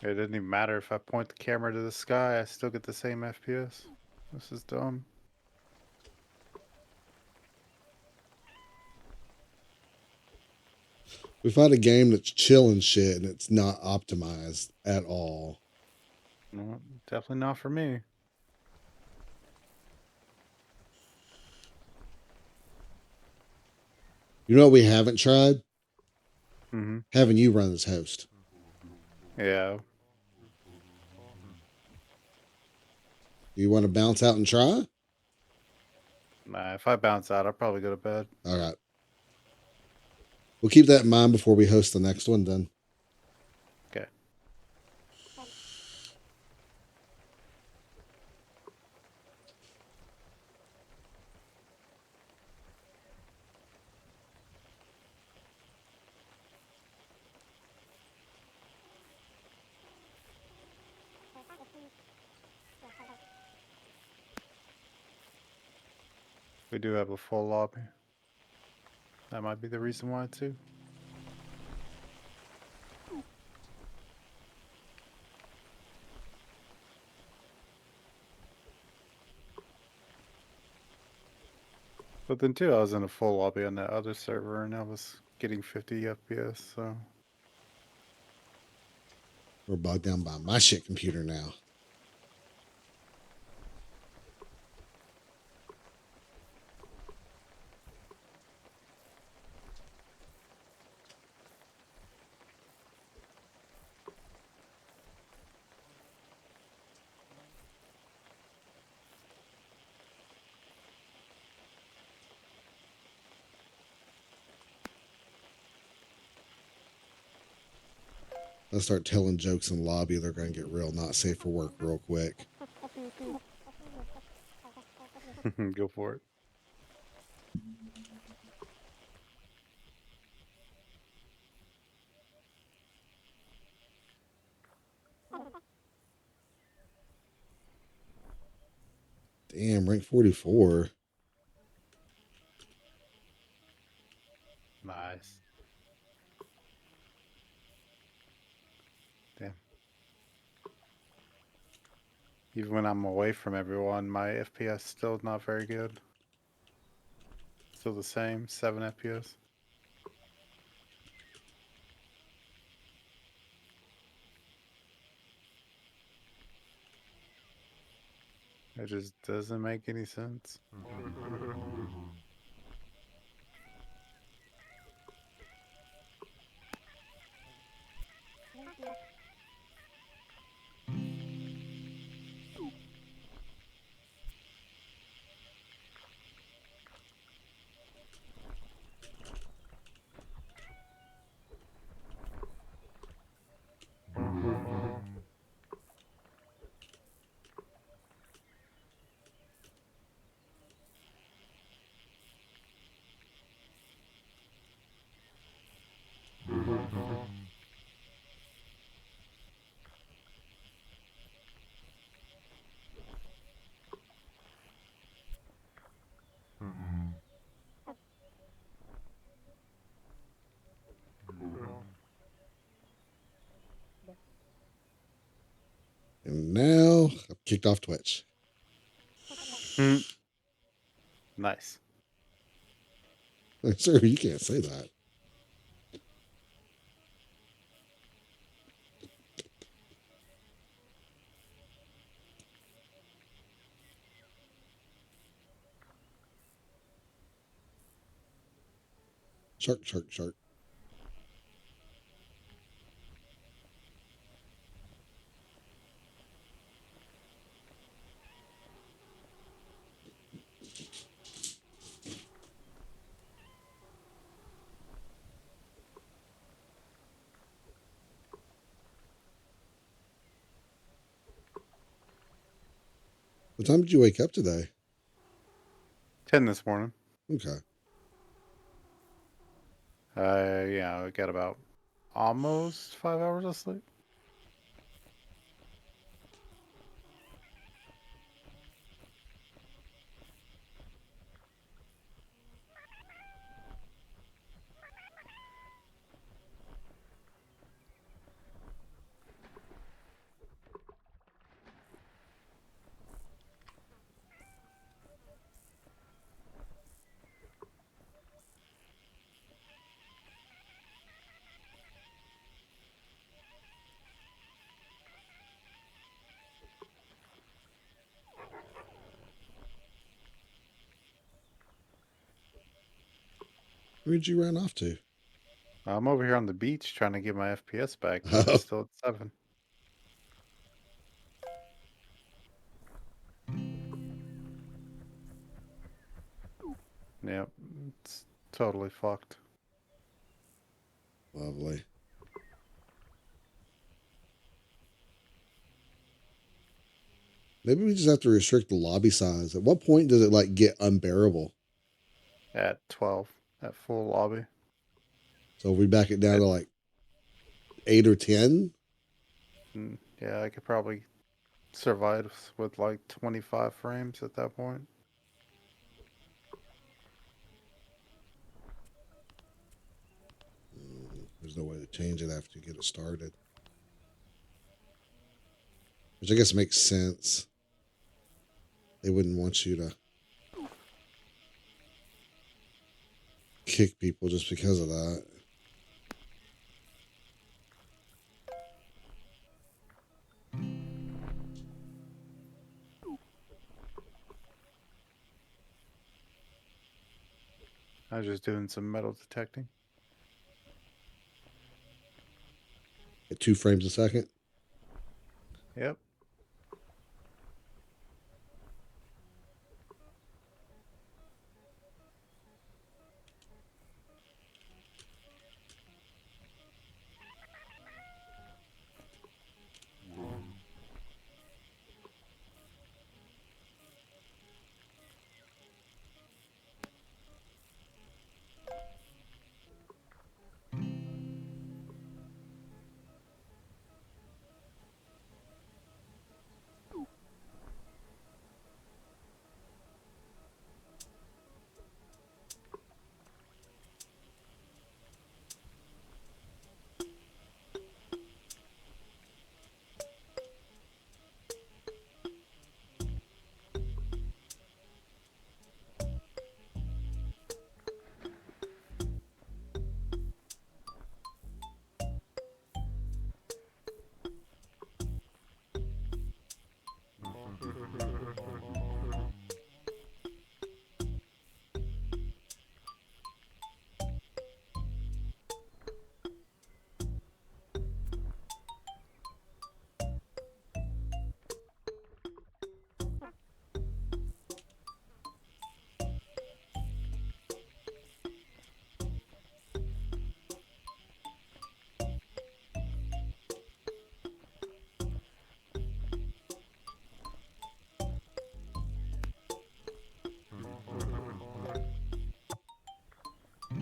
It doesn't even matter if I point the camera to the sky, I still get the same FPS. This is dumb. We find a game that's chilling shit and it's not optimized at all. No, definitely not for me. You know what we haven't tried? Mm-hmm. Having you run as host. Yeah. You want to bounce out and try? Nah, if I bounce out, I'll probably go to bed. All right. We'll keep that in mind before we host the next one then. Okay. We do have a full lobby. That might be the reason why too. But then too, I was in a full lobby on that other server and I was getting 50 FPS, so We're bogged down by my shit computer now. I start telling jokes in the lobby, they're going to get real not safe for work real quick. go for it. Damn, rank 44. Nice. Damn. Even when I'm away from everyone, my FPS still not very good. Still the same, 7 FPS. It just doesn't make any sense. And now I'm kicked off Twitch. Nice. Sir, you can't say that. Shark, shark, shark. What time did you wake up today? 10 this morning. Okay. Yeah, I got about almost 5 hours of sleep. Where'd you run off to? I'm over here on the beach trying to get my FPS back, but Oh. it's still at 7. Yep, it's totally fucked. Lovely. Maybe we just have to restrict the lobby size. At what point does it like get unbearable? At 12, at full lobby. So if we back it down to like 8 or 10? Yeah, I could probably survive with like 25 frames at that point. There's no way to change it after you get it started. Which I guess makes sense. They wouldn't want you to kick people just because of that. I was just doing some metal detecting. At 2 frames a second. Yep.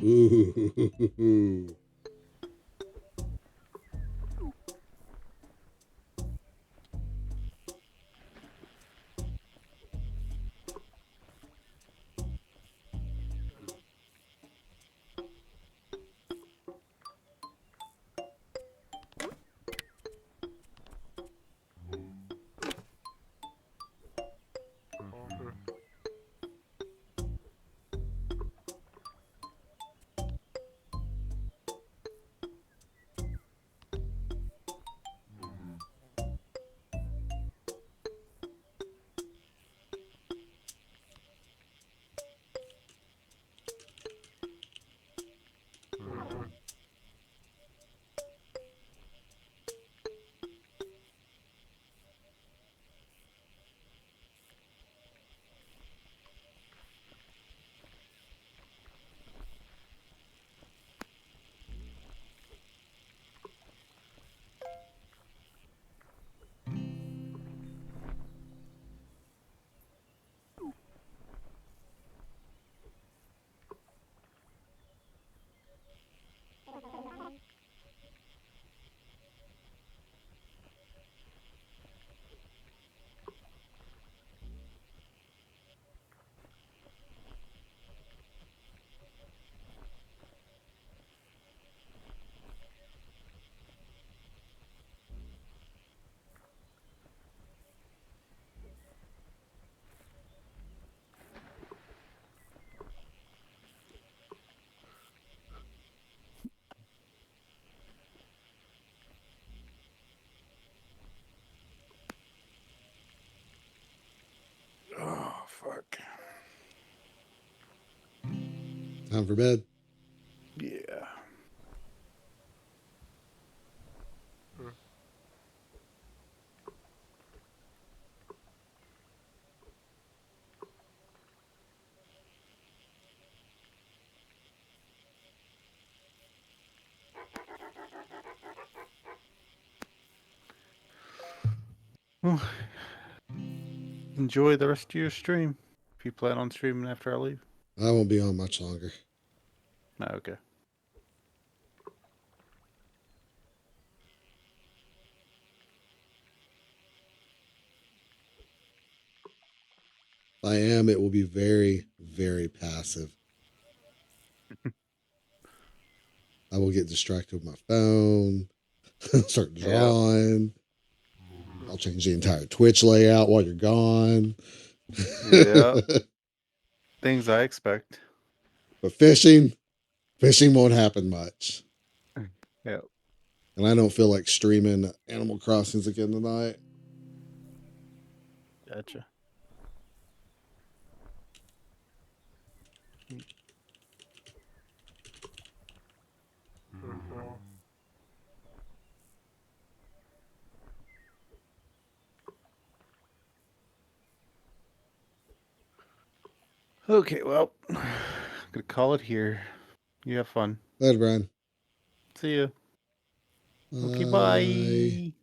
Ooh. Oh fuck. Time for bed. Yeah. Well, enjoy the rest of your stream. If you plan on streaming after I leave. I won't be on much longer. No, okay. If I am, it will be very, very passive. I will get distracted with my phone, start Yeah. drawing. I'll change the entire Twitch layout while you're gone. Yeah. Things I expect. But fishing won't happen much. Yeah. And I don't feel like streaming Animal Crossings again tonight. Gotcha. Okay, well, I'm gonna call it here. You have fun. Later, Brian. See you. Okay, Bye. bye.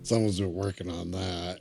Someone's been working on that.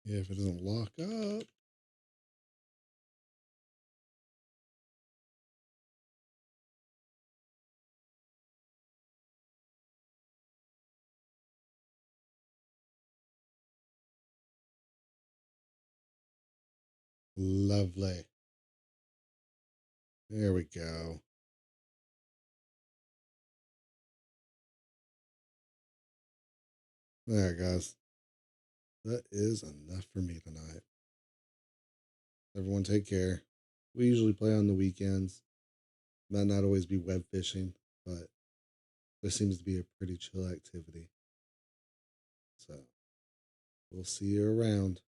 Yeah, if it doesn't lock up. Lovely. There we go. There, guys. That is enough for me tonight. Everyone take care. We usually play on the weekends. Might not always be web fishing, but this seems to be a pretty chill activity. So we'll see you around.